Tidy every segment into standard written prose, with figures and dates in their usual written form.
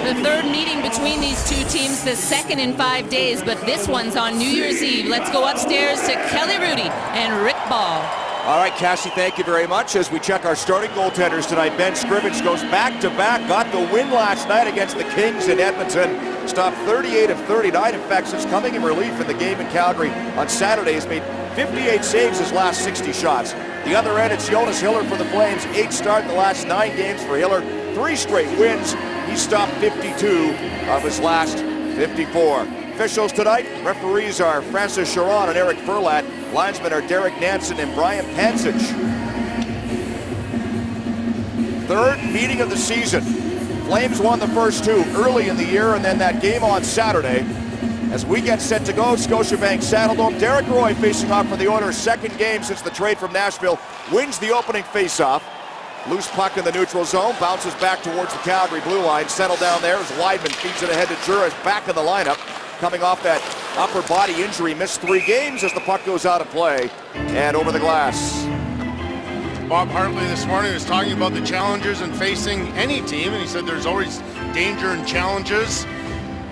The third meeting between these two teams, the second in 5 days, but this one's on New Year's Eve. Let's go upstairs to Kelly Hrudey and Rick Ball. All right, Cassie, thank you very much. As we check our starting goaltenders tonight, Ben Scrivens goes back-to-back, got the win last night against the Kings in Edmonton, stopped 38 of 39. In fact, since coming in relief in the game in Calgary on Saturday, he's made 58 saves his last 60 shots. The other end, it's Jonas Hiller for the Flames. 8 start in the last 9 games for Hiller. 3 straight wins. He stopped 52 of his last 54. Officials tonight, referees are Francis Charon and Eric Furlat. Linesmen are Derek Nansen and Brian Pansich. Third meeting of the season. Flames won the first 2 early in the year, and then that game on Saturday. As we get set to go, Scotiabank Saddledome, Derek Roy facing off for the Oilers' second game since the trade from Nashville, wins the opening faceoff. Loose puck in the neutral zone, bounces back towards the Calgary blue line, settled down there as Weidman feeds it ahead to Juris, back in the lineup. Coming off that upper body injury, missed 3 games as the puck goes out of play and over the glass. Bob Hartley this morning was talking about the challenges in facing any team, and he said there's always danger and challenges,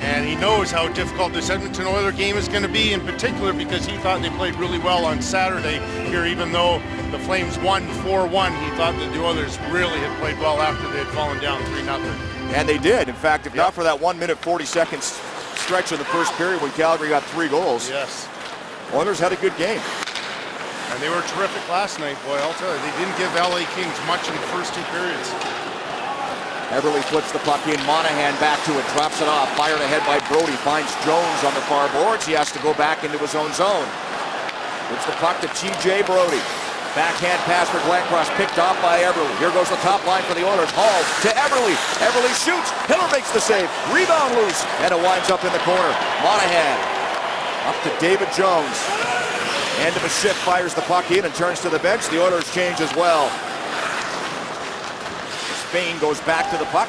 and he knows how difficult this Edmonton Oilers game is going to be, in particular because he thought they played really well on Saturday here, even though the Flames won 4-1. He thought that the Oilers really had played well after they had fallen down 3-0. And they did. In fact, if not for that 1 minute 40 seconds stretch in the first period when Calgary got 3 goals, yes, Oilers had a good game. And they were terrific last night, boy. I'll tell you, they didn't give LA Kings much in the first 2 periods. Eberle flips the puck in, Monahan back to it, drops it off, fired ahead by Brody, finds Jones on the far boards. He has to go back into his own zone. Gives the puck to TJ Brody. Backhand pass for Glencross, picked off by Eberle. Here goes the top line for the Oilers. Hall to Eberle. Eberle shoots. Hiller makes the save. Rebound loose, and it winds up in the corner. Monahan up to David Jones. End of a shift, fires the puck in and turns to the bench. The Oilers change as well. Spain goes back to the puck.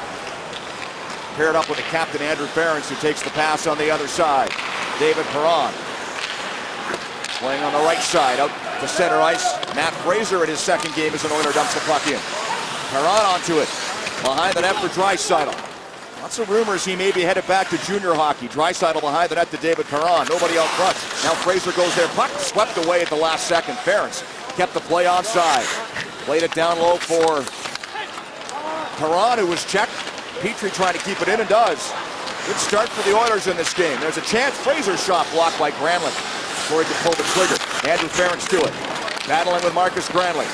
Paired up with the captain, Andrew Ference, who takes the pass on the other side. David Perron playing on the right side, out to center ice. Matt Fraser in his second game as an Oiler dumps the puck in. Perron onto it. Behind the net for Draisaitl. Lots of rumors he may be headed back to junior hockey. Draisaitl behind the net to David Perron. Nobody out front. Now Fraser goes there. Puck swept away at the last second. Ference kept the play onside. Played it down low for Perron, who was checked. Petrie trying to keep it in and does. Good start for the Oilers in this game. There's a chance. Fraser's shot blocked by Granlund before he could pull the trigger. Andrew Ference to it. Battling with Marcus Granlund.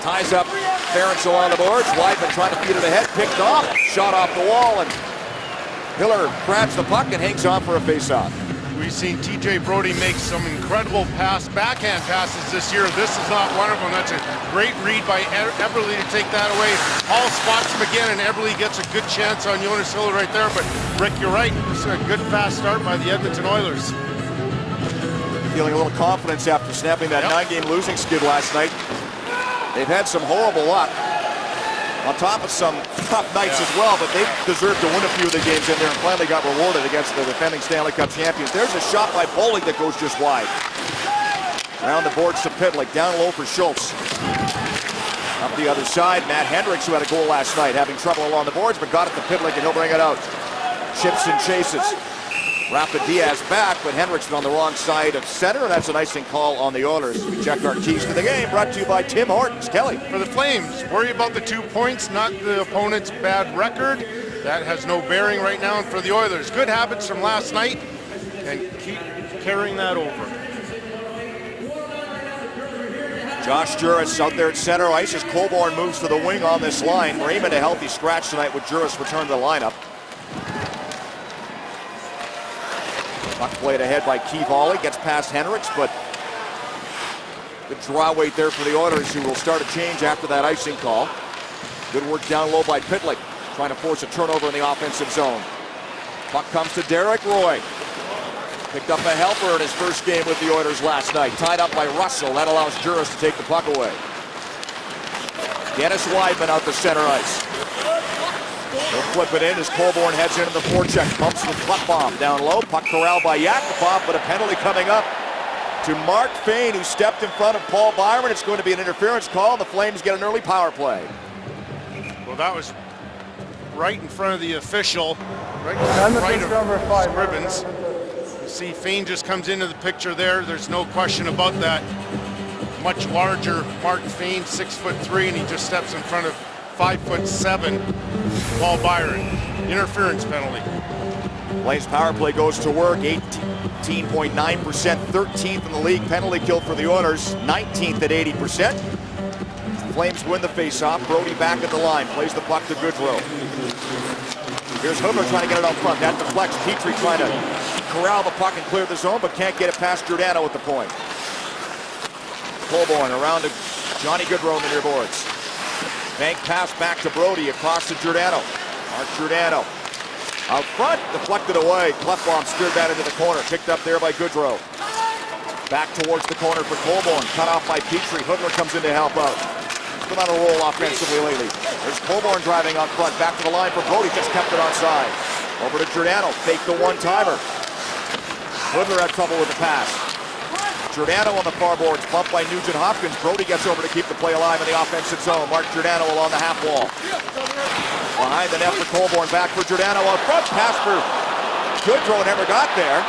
Ties up Ference along the boards. Weidman trying to feed it ahead. Picked off. Shot off the wall, and Hiller grabs the puck and hangs on for a faceoff. We've seen TJ Brody make some incredible backhand passes this year. This is not one of them. That's a great read by Eberle to take that away. Hall spots him again, and Eberle gets a good chance on Jonas Hiller right there. But Rick, you're right. This is a good fast start by the Edmonton Oilers. Feeling a little confidence after snapping that 9-game losing skid last night. They've had some horrible luck on top of some tough nights as well, but they deserved to win a few of the games in there and finally got rewarded against the defending Stanley Cup champions. There's a shot by Bollig that goes just wide. Around the boards to Pitlick, down low for Schultz. Up the other side, Matt Hendricks, who had a goal last night, having trouble along the boards, but got it to Pitlick and he'll bring it out. Chips and chases. Rafa Diaz back, but Hendrick's on the wrong side of center, and that's an icing call on the Oilers. We check our keys to the game, brought to you by Tim Hortons. Kelly. For the Flames, worry about the 2 points, not the opponent's bad record. That has no bearing right now. And for the Oilers, good habits from last night, and keep carrying that over. Josh Juris out there at center ice as Colborne moves to the wing on this line. Raymond a healthy scratch tonight with Juris returned to the lineup. Puck played ahead by Keith Hawley, gets past Hendricks, but good draw weight there for the Oilers, who will start a change after that icing call. Good work down low by Pitlick, trying to force a turnover in the offensive zone. Puck comes to Derek Roy. Picked up a helper in his first game with the Oilers last night. Tied up by Russell. That allows Juris to take the puck away. Dennis Weidman out to center ice. He'll flip it in as Colborne heads into the forecheck. Bumps with Klefbom down low. Puck corralled by Yakupov, but a penalty coming up to Mark Fayne, who stepped in front of Paul Byron. It's going to be an interference call. The Flames get an early power play. Well, that was right in front of the official, right to the right of Scrivens. You see Fane just comes into the picture there. There's no question about that. Much larger Mark Fane, 6'3", and he just steps in front of 5'7" Paul Byron. Interference penalty. Flames power play goes to work. 18.9%, 13th in the league penalty kill for the Oilers, 19th at 80%. Flames win the face-off. Brodie back at the line, plays the puck to Goodrow. Here's Hubler trying to get it out front. That deflects. Petrie trying to corral the puck and clear the zone, but can't get it past Giordano at the point. Colborne around to Johnny Goodrow in the near boards. Bank pass back to Brodie across to Giordano. Mark Giordano out front, deflected away. Klefbom steered that into the corner, picked up there by Goodrow. Back towards the corner for Colborne, cut off by Petrie. Hubler comes in to help out. Been on a roll offensively lately. There's Colborne driving on front, back to the line for Brodie, just kept it onside. Over to Giordano, fake the one-timer. Hubler had trouble with the pass. Giordano on the far boards, bumped by Nugent Hopkins. Brodie gets over to keep the play alive in the offensive zone. Mark Giordano along the half wall. Behind the net for Colborne, back for Giordano out front. Pass for Goodrow, never got there.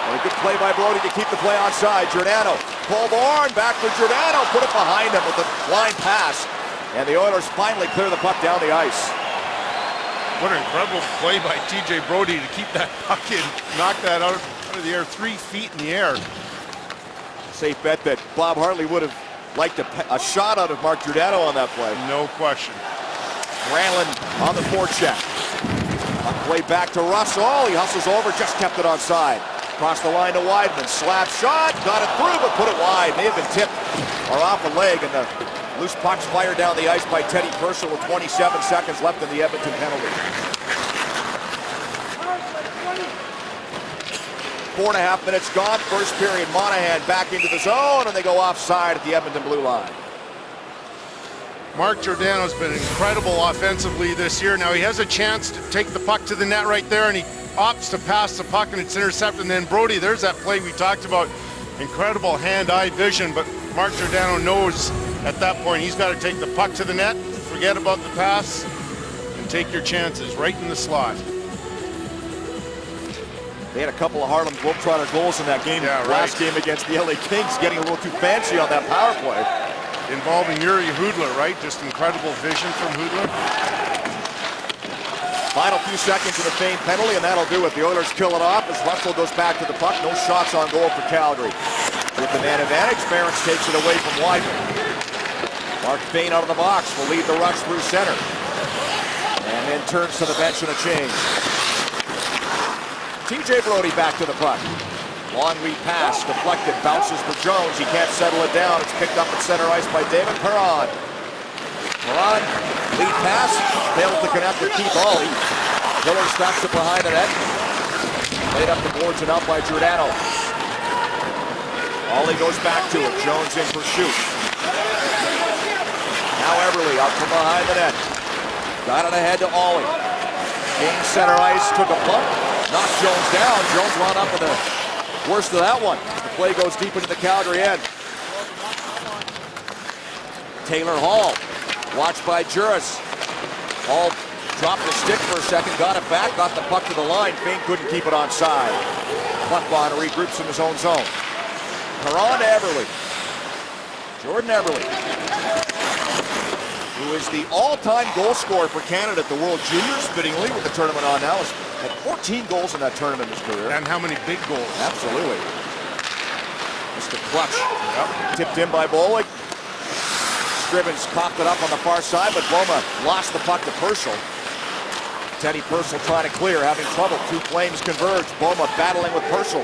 And a good play by Brodie to keep the play onside. Giordano, Colborne, back for Giordano. Put it behind him with a line pass. And the Oilers finally clear the puck down the ice. What an incredible play by TJ Brodie to keep that puck in. Knock that out of the air, 3 feet in the air. Safe bet that Bob Hartley would have liked a shot out of Mark Giordano on that play. No question. Granlund on the forecheck. A play back to Russell. He hustles over, just kept it onside. Across the line to Wideman. Slap shot, got it through, but put it wide. May have been tipped or off a leg, and the loose puck's fired down the ice by Teddy Purcell with 27 seconds left in the Edmonton penalty. 4.5 minutes gone. First period, Monahan back into the zone, and they go offside at the Edmonton blue line. Mark Giordano's been incredible offensively this year. Now he has a chance to take the puck to the net right there, and he opts to pass the puck, and it's intercepted. And then Brodie, there's that play we talked about. Incredible hand-eye vision, but Mark Giordano knows at that point he's got to take the puck to the net, forget about the pass, and take your chances right in the slot. They had a couple of Harlem Globetrotter goals in that game. Last game against the LA Kings, getting a little too fancy on that power play. Involving Yuri Hudler, right? Just incredible vision from Hudler. Final few seconds of the Fane penalty, and that'll do it. The Oilers kill it off as Russell goes back to the puck. No shots on goal for Calgary. With the man advantage, Ferentz takes it away from Wideman. Mark Fane out of the box will lead the rush through center. And then turns to the bench in a change. TJ Brodie back to the puck. Long lead pass, deflected, bounces for Jones. He can't settle it down. It's picked up at center ice by David Perron. Perron, lead pass, failed to connect with Keith Hawley. Miller stops it behind the net. Laid up the boards and out by Giordano. Hawley goes back to it. Jones in pursuit. Now Everly out from behind the net. Got it ahead to Hawley. Gained center ice, took a bump. Knocked Jones down. Jones wound up with the worst of that one. The play goes deep into the Calgary end. Taylor Hall, watched by Juris. Hall dropped the stick for a second, got it back, got the puck to the line. Fane couldn't keep it onside. Klefbom regroups in his own zone. Perron to Everly. Jordan Everly, who is the all-time goal scorer for Canada at the World Juniors, fittingly with the tournament on now. Had 14 goals in that tournament in his career. And how many big goals? Absolutely. Mr. Clutch. Yep. Tipped in by Bollig. Scrivens coughed it up on the far side, but Boma lost the puck to Purcell. Teddy Purcell trying to clear, having trouble. Two Flames converge. Boma battling with Purcell.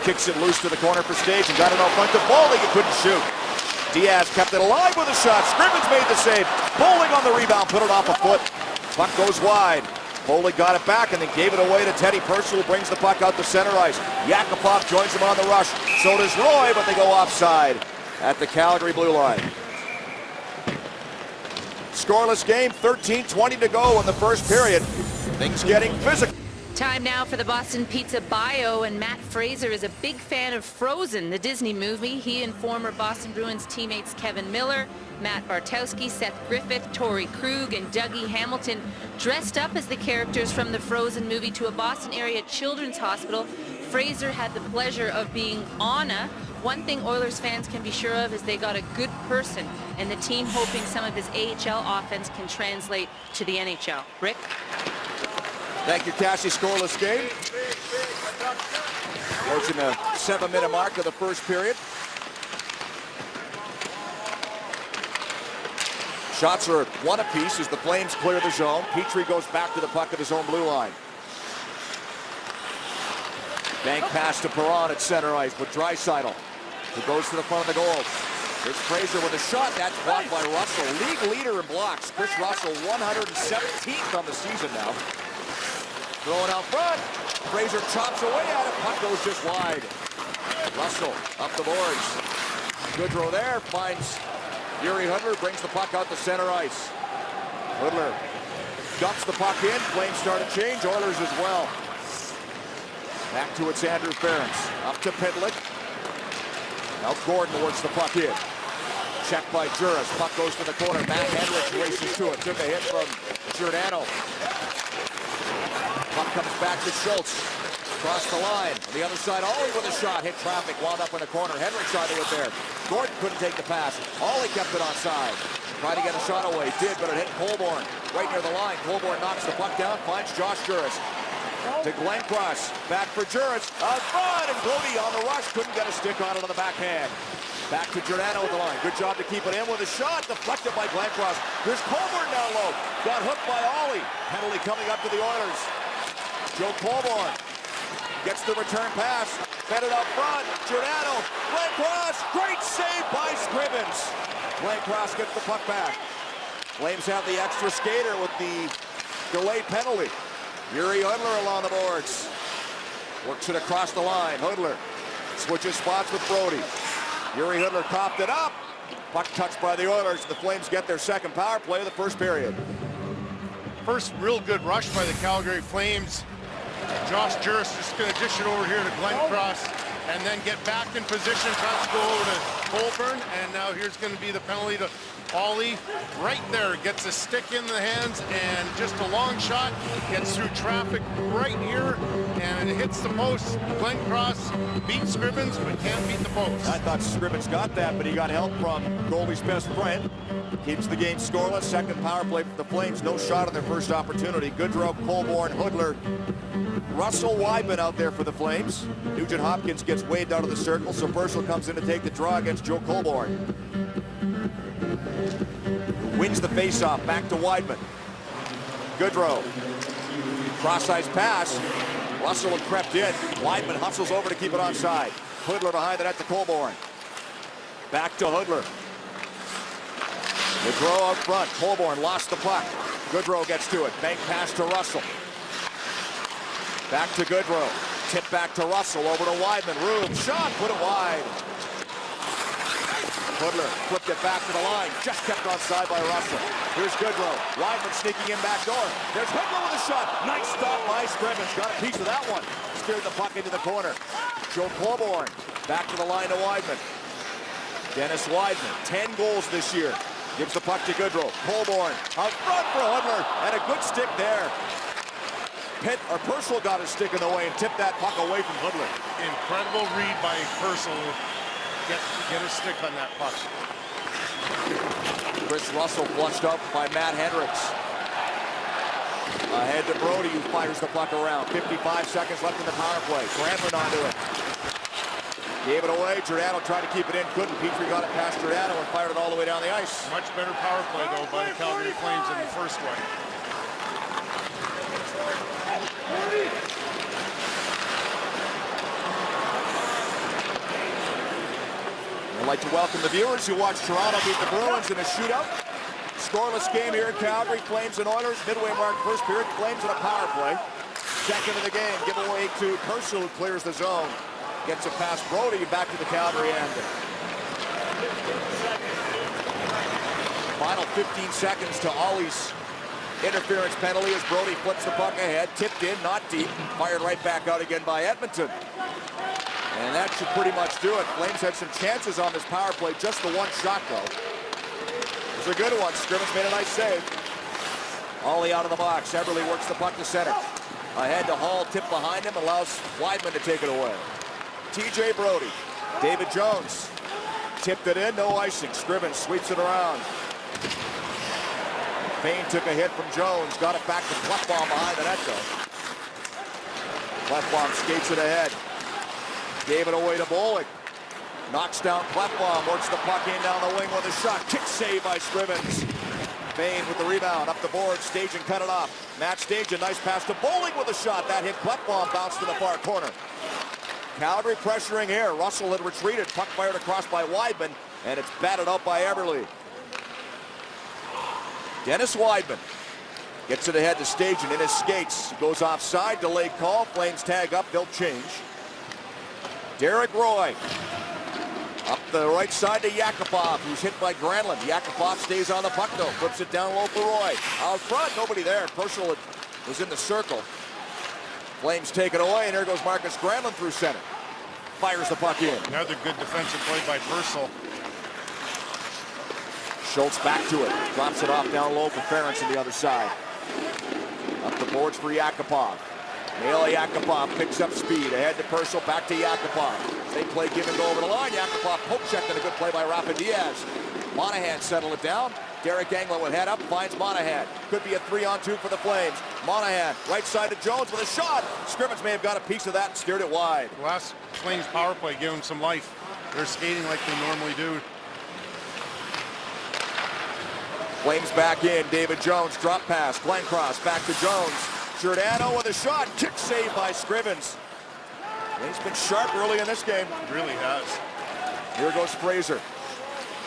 Kicks it loose to the corner for Stage and got it out front to Bollig. He couldn't shoot. Diaz kept it alive with a shot. Scrivens made the save. Bollig on the rebound, put it off a foot. Puck goes wide. Bollig got it back and then gave it away to Teddy Purcell, who brings the puck out to center ice. Yakupov joins him on the rush. So does Roy, but they go offside at the Calgary blue line. Scoreless game, 13:20 to go in the first period. Things getting physical. Time now for the Boston Pizza Bio, and Matt Fraser is a big fan of Frozen, the Disney movie. He and former Boston Bruins teammates Kevin Miller, Matt Bartowski, Seth Griffith, Torrey Krug, and Dougie Hamilton dressed up as the characters from the Frozen movie to a Boston area children's hospital. Fraser had the pleasure of being Anna. One thing Oilers fans can be sure of is they got a good person, and the team hoping some of his AHL offense can translate to the NHL. Rick? Thank you, Cassie. Scoreless game. Approaching the 7-minute mark of the first period. Shots are one apiece as the Flames clear the zone. Petrie goes back to the puck at his own blue line. Bank pass to Perron at center ice with Draisaitl, who goes to the front of the goal. Here's Fraser with a shot. That's blocked by Russell. League leader in blocks. Chris Russell, 117th on the season now. Throwing out front. Fraser chops away at it. Puck goes just wide. Russell up the boards. Goodrow there finds Yuri Hudler, brings the puck out to center ice. Hudler dumps the puck in. Flames start a change. Oilers as well. Back to it's Andrew Ference. Up to Pitlick. Now Gordon works the puck in. Checked by Juris. Puck goes to the corner. Matt Hendricks races to it. Took a hit from Giordano. Puck comes back to Schultz. Across the line. On the other side, Ollie with a shot. Hit traffic. Wound up in the corner. Hendricks tried to it there. Gordon couldn't take the pass. Ollie kept it onside. Tried to get a shot away. Did, but it hit Colborne. Right near the line. Colborne knocks the puck down. Finds Josh Juris. To Glenn Cross. Back for Juris. Out front. And Brody on the rush. Couldn't get a stick on it on the backhand. Back to Giordano with the line. Good job to keep it in with a shot. Deflected by Glenn Cross. Here's Colborne down low. Got hooked by Ollie. Penalty coming up to the Oilers. Joe Colborne gets the return pass. Fed it up front. Giordano. Glenn Cross. Great save by Scrivens. Glenn Cross gets the puck back. Flames have the extra skater with the delayed penalty. Yuri Hudler along the boards. Works it across the line. Hudler switches spots with Brody. Yuri Hudler coughed it up. Puck touched by the Oilers. The Flames get their second power play of the first period. First real good rush by the Calgary Flames. Josh Juris just going to dish it over here to Glenn Cross and then get back in position. Tries to go over to Colborne, and now here's going to be the penalty to Ollie. Right there, gets a stick in the hands and just a long shot. Gets through traffic right here and it hits the post. Glenn Cross beats Scrivens but can't beat the post. I thought Scrivens got that, but he got help from goalie's best friend. Keeps the game scoreless. Second power play for the Flames. No shot on their first opportunity. Goodrow, Colborne, Hudler, Russell Weidman out there for the Flames. Nugent Hopkins gets waved out of the circle, so Burchell comes in to take the draw against Joe Colborne. Wins the faceoff. Back to Weidman. Goodrow. Cross-ice pass. Russell had crept in. Weidman hustles over to keep it onside. Hudler behind the net to Colborne. Back to Hudler. Goodrow out front. Colborne lost the puck. Goodrow gets to it. Bank pass to Russell. Back to Goodrow. Tip back to Russell. Over to Weidman. Room. Shot. Put it wide. Hudler flipped it back to the line. Just kept offside by Russell. Here's Goodrow. Weidman sneaking in back door. There's Hudler with a shot. Nice stop by Scrivens. Got a piece of that one. Steered the puck into the corner. Joe Colborne. Back to the line to Weidman. Dennis Weidman. 10 goals this year. Gives the puck to Goodrow. Colborne out front for Hudler. And a good stick there. Purcell got his stick in the way and tipped that puck away from Hudler. Incredible read by Purcell. Get a stick on that puck. Chris Russell flushed up by Matt Hendricks. Ahead to Brody, who fires the puck around. 55 seconds left in the power play. Granlund onto it. Gave it away. Giordano tried to keep it in. Couldn't. Petrie got it past Giordano and fired it all the way down the ice. Much better power play, though, by the Calgary Flames in the first one. I'd like to welcome the viewers who watched Toronto beat the Bruins in a shootout. Scoreless game here in Calgary. Flames and Oilers. Midway mark first period. Flames in a power play. Second of the game. Give away to Purcell, who clears the zone. Gets it past Brody, back to the Calgary end. Final 15 seconds to Ollie's Interference penalty as Brody flips the puck ahead. Tipped in, not deep. Fired right back out again by Edmonton. And that should pretty much do it. Flames had some chances on this power play. Just the one shot, though. It was a good one. Scrimmage made a nice save. Ollie out of the box. Eberle works the puck to center. Ahead to Hall. Tip behind him. Allows Weidman to take it away. T.J. Brody. David Jones. Tipped it in. No icing. Scrimmage sweeps it around. Payne took a hit from Jones. Got it back to Klefbom behind the net, though. Klefbom skates it ahead. Gave it away to Bollig. Knocks down Klefbom. Works the puck in down the wing with a shot. Kick save by Scrivens. Payne with the rebound. Up the board. Stajan cut it off. Matt Stajan. Nice pass to Bollig with a shot. That hit Klefbom. Bounced to the far corner. Calgary pressuring here. Russell had retreated. Puck fired across by Weidman. And it's batted out by Eberle. Dennis Weidman gets it ahead to Stajan in his skates. Goes offside, delayed call. Flames tag up, they'll change. Derek Roy up the right side to Yakupov, who's hit by Granlund. Yakupov stays on the puck though, flips it down low for Roy. Out front, nobody there. Purcell was in the circle. Flames take it away, and there goes Marcus Granlund through center. Fires the puck in. Another good defensive play by Purcell. Schultz back to it. Drops it off down low for Ference on the other side. Up the boards for Yakupov. Nail Yakupov picks up speed. Ahead to Purcell. Back to Yakupov. They play give and go over the line. Yakupov poke checked and a good play by Rafa Diaz. Monahan settled it down. Derek Englund with head up. Finds Monahan. Could be a 3-on-2 for the Flames. Monahan right side to Jones with a shot. Scrimmage may have got a piece of that and steered it wide. The last Flames power play gave them some life. They're skating like they normally do. Flames back in. David Jones, drop pass. Glencross back to Jones. Giordano with a shot. Kick save by Scrivens. He's been sharp early in this game. Really has. Here goes Fraser.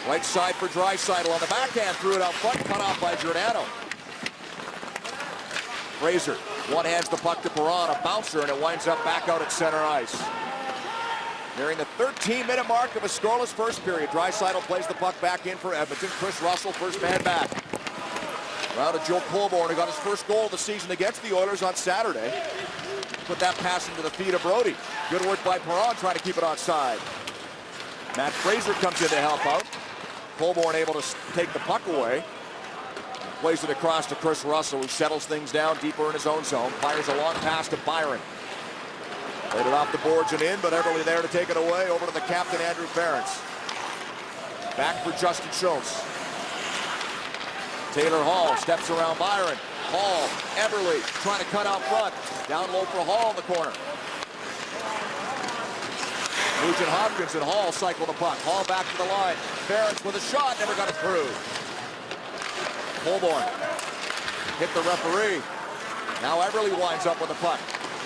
Right side for Draisaitl on the backhand. Threw it out front. Cut off by Giordano. Fraser one-hands the puck to Perron. A bouncer, and it winds up back out at center ice. Nearing the 13-minute mark of a scoreless first period. Draisaitl plays the puck back in for Edmonton. Chris Russell, first man back. Round to Joe Colborne, who got his first goal of the season against the Oilers on Saturday. Put that pass into the feet of Brody. Good work by Perron trying to keep it onside. Matt Fraser comes in to help out. Colborne able to take the puck away. Plays it across to Chris Russell, who settles things down deeper in his own zone. Fires a long pass to Byron. Laid it off the boards and in, but Eberle there to take it away. Over to the captain, Andrew Ference. Back for Justin Schultz. Taylor Hall steps around Byron. Hall, Eberle trying to cut out front. Down low for Hall in the corner. Nugent Hopkins and Hall cycle the puck. Hall back to the line. Ference with a shot, never got it through. Colborne hit the referee. Now Eberle winds up with the puck.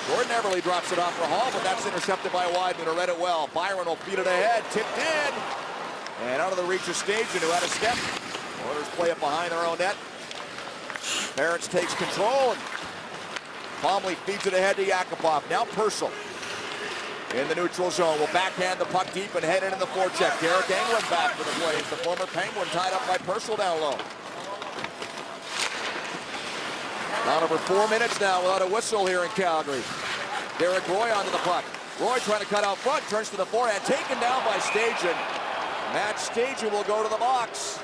Gordon Eberle drops it off for Hall, but that's intercepted by Weidman, who read it well. Byron will feed it ahead, tipped in. And out of the reach of Stajan, who had a step. Oilers play it behind their own net. Ference takes control, and Palmley feeds it ahead to Yakupov. Now Purcell in the neutral zone will backhand the puck deep and head into the forecheck. Derek Englund back for the Flames. The former Penguin tied up by Purcell down low. Down over 4 minutes now without a whistle here in Calgary. Derek Roy onto the puck. Roy trying to cut out front, turns to the forehand, taken down by Stajan. Matt Stajan will go to the box.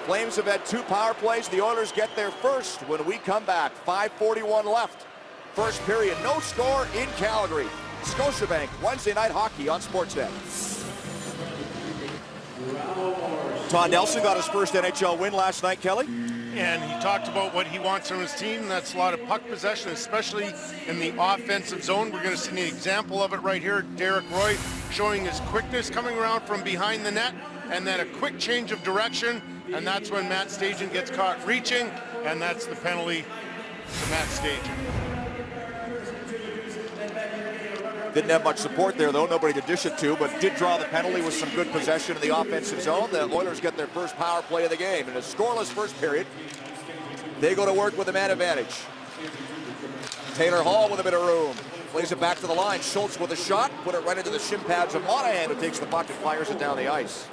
Flames have had 2 power plays. The Oilers get their first when we come back. 5:41 left. First period, no score in Calgary. Scotiabank, Wednesday Night Hockey on Sportsnet. Todd Nelson got his first NHL win last night, Kelly. And he talked about what he wants from his team. That's a lot of puck possession, especially in the offensive zone. We're going to see an example of it right here. Derek Roy showing his quickness coming around from behind the net, and then a quick change of direction, and that's when Matt Stajan gets caught reaching, and that's the penalty to Matt Stajan. Didn't have much support there, though. Nobody to dish it to, but did draw the penalty with some good possession in the offensive zone. The Oilers get their first power play of the game. In a scoreless first period, they go to work with a man advantage. Taylor Hall with a bit of room. Plays it back to the line. Schultz with a shot. Put it right into the shin pads of Monahan, who takes the puck and fires it down the ice.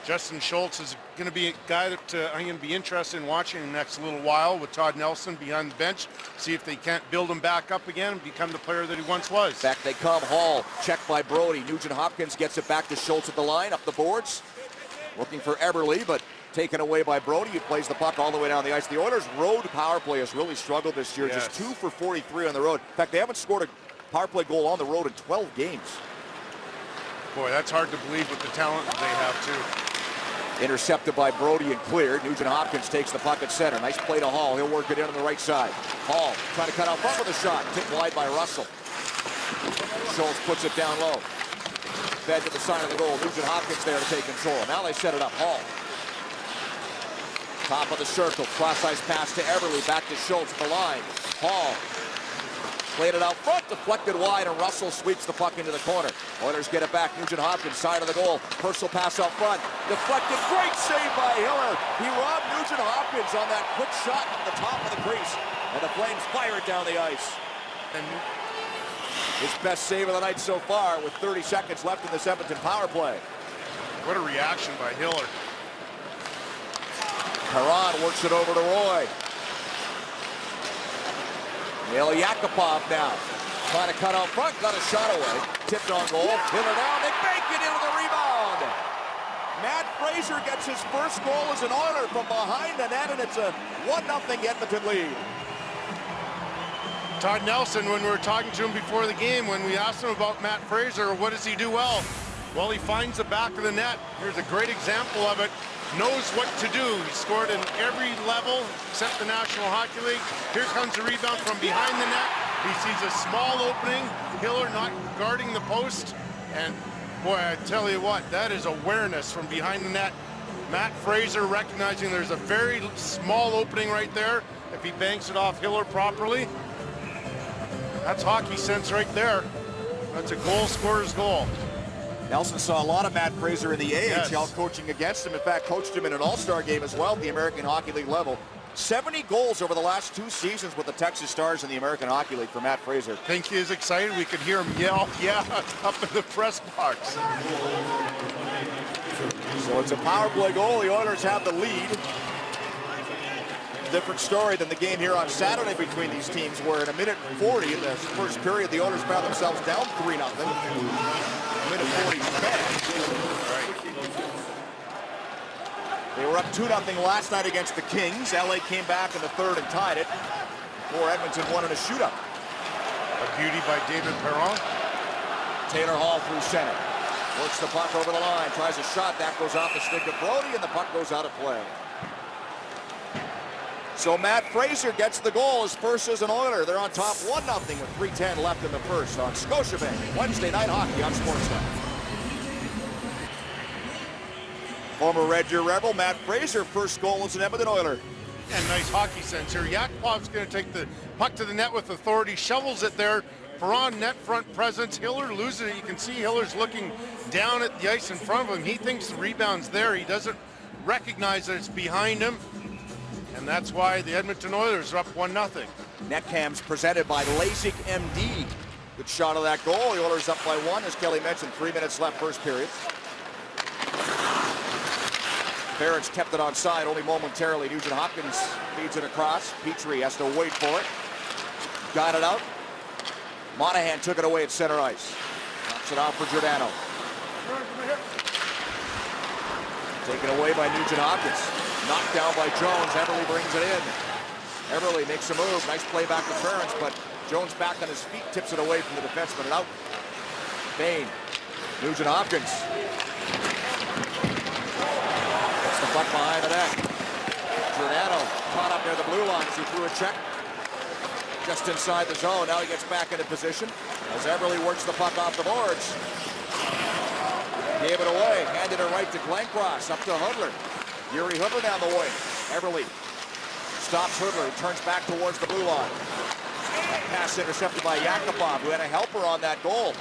Justin Schultz is going to be a guy that I'm going to be interested in watching in the next little while with Todd Nelson behind the bench. See if they can't build him back up again and become the player that he once was. Back they come. Hall checked by Brody. Nugent Hopkins gets it back to Schultz at the line, up the boards. Looking for Eberle, but taken away by Brody. He plays the puck all the way down the ice. The Oilers' road power play has really struggled this year. Yes. Just 2 for 43 on the road. In fact, they haven't scored a power play goal on the road in 12 games. Boy, that's hard to believe with the talent that they have, too. Intercepted by Brody and cleared. Nugent Hopkins takes the puck at center. Nice play to Hall. He'll work it in on the right side. Hall trying to cut out front with a shot. Tipped wide by Russell. Schultz puts it down low. Fed to the side of the goal. Nugent Hopkins there to take control. Now they set it up. Hall. Top of the circle. Cross-ice pass to Eberle. Back to Schultz at the line. Hall. Played it out front, deflected wide, and Russell sweeps the puck into the corner. Oilers get it back. Nugent Hopkins, side of the goal. Personal pass out front. Deflected. Great save by Hiller. He robbed Nugent Hopkins on that quick shot from the top of the crease. And the Flames fire it down the ice. And his best save of the night so far with 30 seconds left in the Edmonton power play. What a reaction by Hiller. Perron works it over to Roy. Neil Yakupov now. Trying to cut out front, got a shot away. Tipped on goal. Hiller down, they bank it into the rebound. Matt Fraser gets his first goal as an Oiler from behind the net, and it's a 1-0 Edmonton lead. Todd Nelson, when we were talking to him before the game, when we asked him about Matt Fraser, what does he do well? Well, he finds the back of the net. Here's a great example of it. Knows what to do. He scored in every level except the National Hockey League. Here comes the rebound from behind the net. He sees a small opening. Hiller not guarding the post. And boy, I tell you what, that is awareness from behind the net. Matt Fraser recognizing there's a very small opening right there. If he banks it off Hiller properly, that's hockey sense right there. That's a goal scorer's goal. Nelson saw a lot of Matt Fraser in the AHL, Yes. coaching against him. In fact, coached him in an all-star game as well at the American Hockey League level. 70 goals over the last 2 seasons with the Texas Stars in the American Hockey League for Matt Fraser. Think he is excited. We could hear him yell, yeah, up in the press box. So it's a power play goal. The Oilers have the lead. Different story than the game here on Saturday between these teams, where in a minute 40 in the first period, the Oilers found themselves down 3-0. Minute 40 They were up 2-0 last night against the Kings. LA came back in the third and tied it, before Edmonton won in a shootout. A beauty by David Perron. Taylor Hall through center. Works the puck over the line, tries a shot, that goes off the stick of Brody, and the puck goes out of play. So Matt Fraser gets the goal, his first as an Oiler. They're on top 1-0 with 3:10 left in the first on Scotiabank. Wednesday Night Hockey on Sportsnet. Former Red Deer Rebel Matt Fraser, first goal as an Edmonton Oiler. And nice hockey sense here. Yakupov's going to take the puck to the net with authority, shovels it there. Perron net front presence. Hiller loses it. You can see Hiller's looking down at the ice in front of him. He thinks the rebound's there. He doesn't recognize that it's behind him. And that's why the Edmonton Oilers are up 1-0. Net cams presented by LASIK MD. Good shot of that goal. The Oilers up by 1, as Kelly mentioned. 3 minutes left first period. Barrett's kept it on side only momentarily. Nugent Hopkins feeds it across. Petrie has to wait for it. Got it out. Monahan took it away at center ice. Knocks it off for Giordano. Taken away by Nugent Hopkins. Knocked down by Jones. Eberle brings it in. Eberle makes a move. Nice play back to Ference, but Jones back on his feet, tips it away from the defenseman and out. Bain. Nugent Hopkins. Gets the puck behind the net. Giordano caught up near the blue line as he threw a check. Just inside the zone. Now he gets back into position as Eberle works the puck off the boards. Gave it away. Handed it right to Glencross. Up to Hudler. Yuri Hudler down the wing. Eberle stops Hudler. He turns back towards the blue line. Pass intercepted by Yakupov, who had a helper on that goal.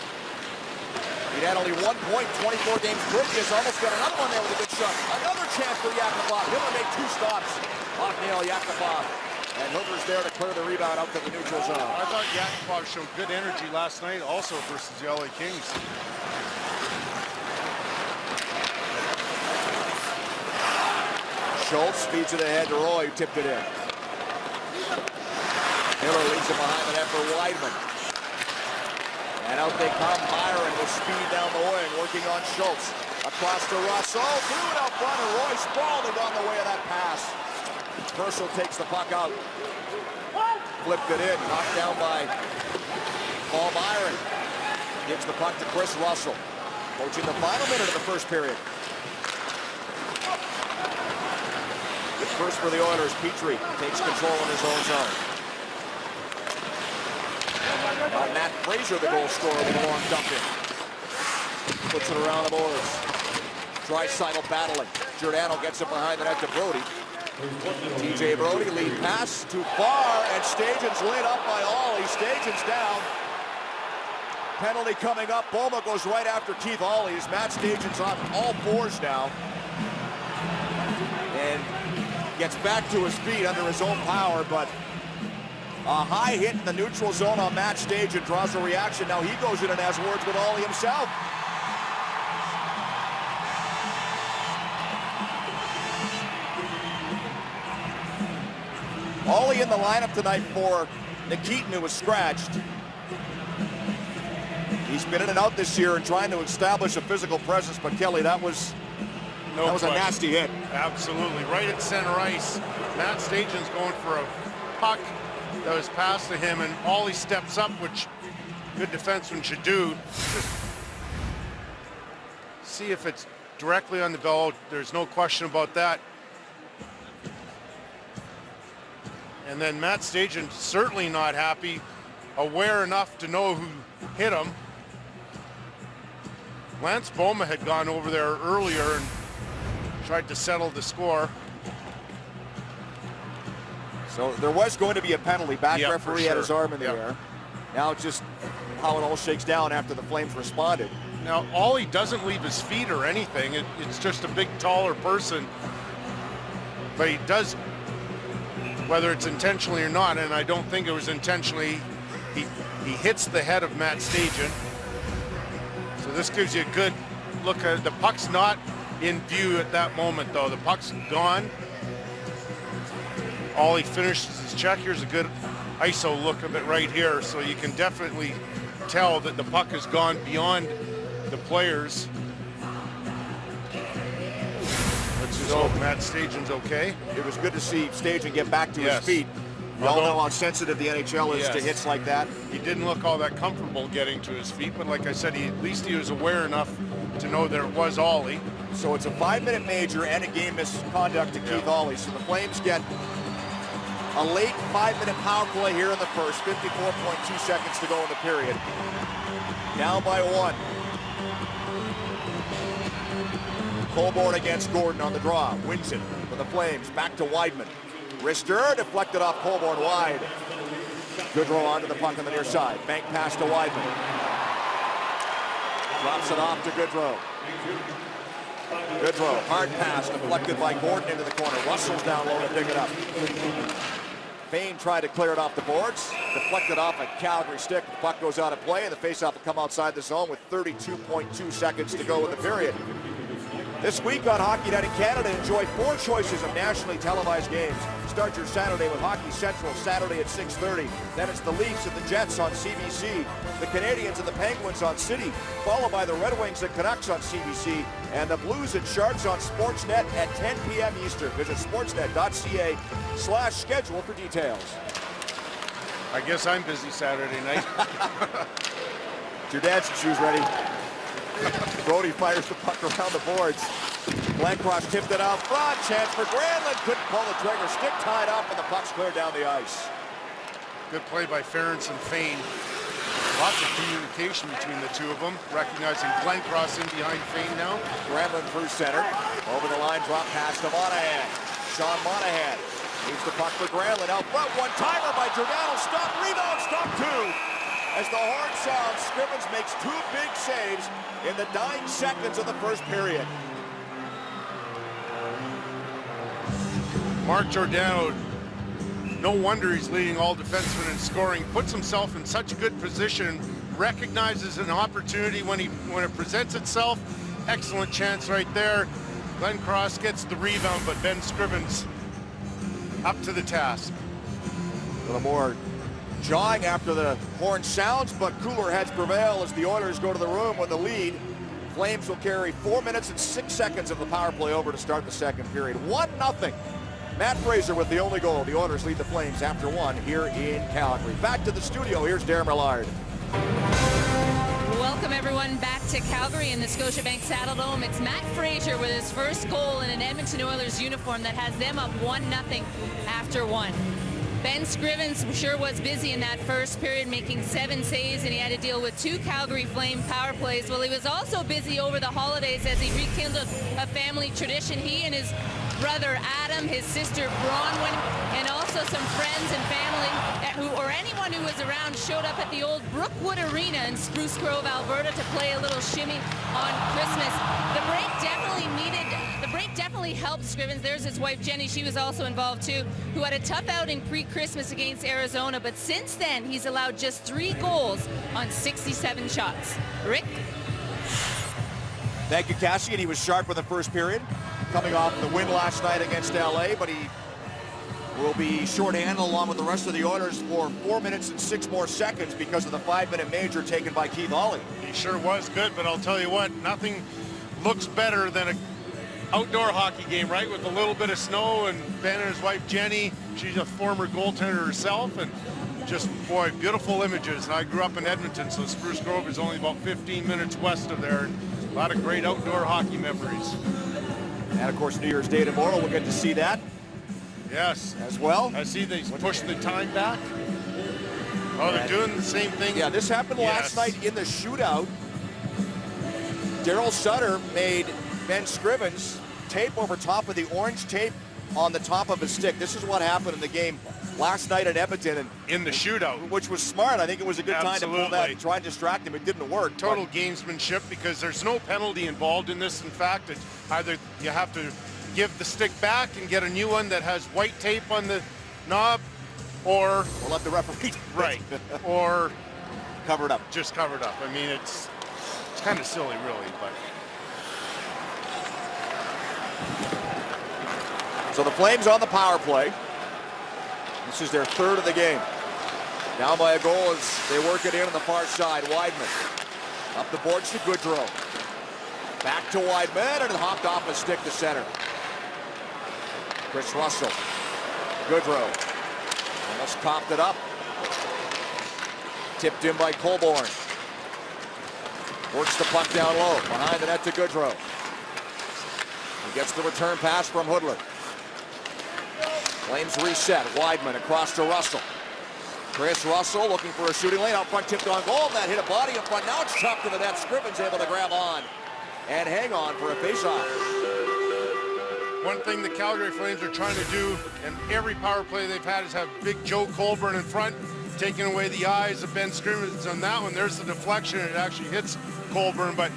He'd had only 1 point, 24 games previous. Almost got another one there with a good shot. Another chance for Yakupov. Hudler made 2 stops off Neil Yakupov. And Hudler's there to clear the rebound out to the neutral zone. I thought Yakupov showed good energy last night also versus the LA Kings. Schultz feeds it ahead to Roy, who tipped it in. Miller leaves it behind the net for Weidman. And out they come. Byron with speed down the wing, working on Schultz. Across to Russell, threw it out front, and Roy Spalding on the way of that pass. Purcell takes the puck out. Flipped it in, knocked down by Paul Byron. Gives the puck to Chris Russell. Approaching the final minute of the first period. First for the Oilers, Petrie takes control in his own zone. Now Matt Fraser, the goal scorer, with a long dump in. Puts it around the boards. Draisaitl battling. Giordano gets it behind the net to Brody. TJ Brody, lead pass too far, and Stajan's laid up by Ollie. Stajan's down. Penalty coming up. Boma goes right after Keith Ollie as Matt Stajan's on all fours now. And gets back to his feet under his own power, but a high hit in the neutral zone on Matt Stajan draws a reaction. Now he goes in and has words with Ollie himself. Ollie in the lineup tonight for Nikitin, who was scratched. He's been in and out this year and trying to establish a physical presence, but Kelly, that was a nasty hit. Absolutely. Right at center ice. Matt Stajan's going for a puck that was passed to him, and Ollie steps up, which good defenseman should do. Just see if it's directly on the bell. There's no question about that. And then Matt Stajan certainly not happy, aware enough to know who hit him. Lance Boma had gone over there earlier and tried to settle the score. So there was going to be a penalty. Back referee had his arm in the Yep. air. Now it's just how it all shakes down after the Flames responded. Now, Ollie doesn't leave his feet or anything. It's just a big, taller person. But he does, whether it's intentionally or not, and I don't think it was intentionally, he hits the head of Matt Stajan. So this gives you a good look at it. The puck's not in view at that moment, though. The puck's gone. Ollie finishes his check. Here's a good ISO look of it right here, so you can definitely tell that the puck has gone beyond the players. Let's just hope Matt Stajan's okay. It was good to see Stajan get back to his Yes. feet. We all know how sensitive the NHL is to Yes. hits like that. He didn't look all that comfortable getting to his feet, but like I said, at least he was aware enough to know there it was Ollie. So it's a 5-minute major and a game misconduct to Keith Ollie. So the Flames get a late 5-minute power play here in the first, 54.2 seconds to go in the period. Down by 1. Colborne against Gordon on the draw. Wins it for the Flames. Back to Weidman. Rister deflected off Colborne wide. Goodrow onto the puck on the near side. Bank pass to Weidman. Drops it off to Goodrow. Goodrow, hard pass deflected by Gordon into the corner. Russell's down low to pick it up. Fane tried to clear it off the boards. Deflected off a Calgary stick. The puck goes out of play, and the faceoff will come outside the zone with 32.2 seconds to go in the period. This week on Hockey Night in Canada, enjoy 4 choices of nationally televised games. Start your Saturday with Hockey Central, Saturday at 6:30. Then it's the Leafs and the Jets on CBC, the Canadiens and the Penguins on City, followed by the Red Wings and Canucks on CBC, and the Blues and Sharks on Sportsnet at 10 p.m. Eastern. Visit sportsnet.ca/schedule for details. I guess I'm busy Saturday night. Is your dancing shoes ready? Brody fires the puck around the boards. Glencross tipped it out front. Chance for Granlund. Couldn't pull the trigger. Stick tied up, and the puck's cleared down the ice. Good play by Ferentz and Fane. Lots of communication between the two of them. Recognizing Glencross in behind Fane now. Granlund through center. Over the line, drop pass to Monahan. Sean Monahan leaves the puck for Granlund. Out front, one-timer by Giordano. Stop, rebound, stop 2. As the horn sounds, Scrivens makes 2 big saves in the dying seconds of the first period. Mark Giordano, no wonder he's leading all defensemen in scoring. Puts himself in such a good position, recognizes an opportunity when it presents itself. Excellent chance right there. Glenn Cross gets the rebound, but Ben Scrivens up to the task. A little more jawing after the horn sounds, but cooler heads prevail as the Oilers go to the room with the lead. Flames will carry 4 minutes and 6 seconds of the power play over to start the second period. 1-0. Matt Fraser with the only goal. The Oilers lead the Flames after one here in Calgary. Back to the studio. Here's Darren Millard. Welcome everyone back to Calgary in the Scotiabank Saddledome. It's Matt Fraser with his first goal in an Edmonton Oilers uniform that has them up 1-0 after one. Ben Scrivens sure was busy in that first period, making 7 saves, and he had to deal with 2 Calgary Flame power plays. Well, he was also busy over the holidays as he rekindled a family tradition. He and his brother Adam, his sister Bronwyn, and also some friends and family or anyone who was around showed up at the old Brookwood Arena in Spruce Grove, Alberta to play a little shimmy on Christmas. The break definitely helped Scrivens. There's his wife Jenny, she was also involved too, who had a tough outing pre-Christmas against Arizona, but since then he's allowed just 3 goals on 67 shots. Rick? Thank you, Cassie. And he was sharp in the first period, coming off the win last night against LA, but he will be shorthanded along with the rest of the Oilers for 4 minutes and 6 more seconds because of the 5-minute major taken by Keith Aulie. He sure was good, but I'll tell you what, nothing looks better than an outdoor hockey game, right? With a little bit of snow, and Ben and his wife Jenny, she's a former goaltender herself, and just, boy, beautiful images. I grew up in Edmonton, so Spruce Grove is only about 15 minutes west of there. A lot of great outdoor hockey memories. And of course, New Year's Day tomorrow, we'll get to see that. Yes. As well. I see they pushed the time back. Oh, they're doing the same thing. Yeah, this happened last night in the shootout. Daryl Sutter made Ben Scrivens tape over top of the orange tape on the top of his stick. This is what happened in the game last night at Edmonton. And in the shootout. Which was smart. I think it was a good time to pull that and try and distract him. It didn't work. Total gamesmanship, because there's no penalty involved in this. In fact, it's either you have to give the stick back and get a new one that has white tape on the knob, or let the referee right, or cover it up. Just cover it up. I mean, it's kind of silly, really, but. So the Flames on the power play. This is their 3rd of the game. Down by a goal as they work it in on the far side. Weidman up the boards to Goodrow. Back to Weidman, and it hopped off a stick to center. Chris Russell. Goodrow almost coughed it up. Tipped in by Colborne. Works the puck down low. Behind the net to Goodrow. He gets the return pass from Hoodler. Flames reset. Weidman across to Russell. Chris Russell looking for a shooting lane. Out front, tipped on goal. That hit a body in front. Now it's chopped to the net. Scrivens able to grab on and hang on for a faceoff. One thing the Calgary Flames are trying to do in every power play they've had is have big Joe Colborne in front, taking away the eyes of Ben Scrivens. On that one, there's the deflection. It actually hits Colborne, but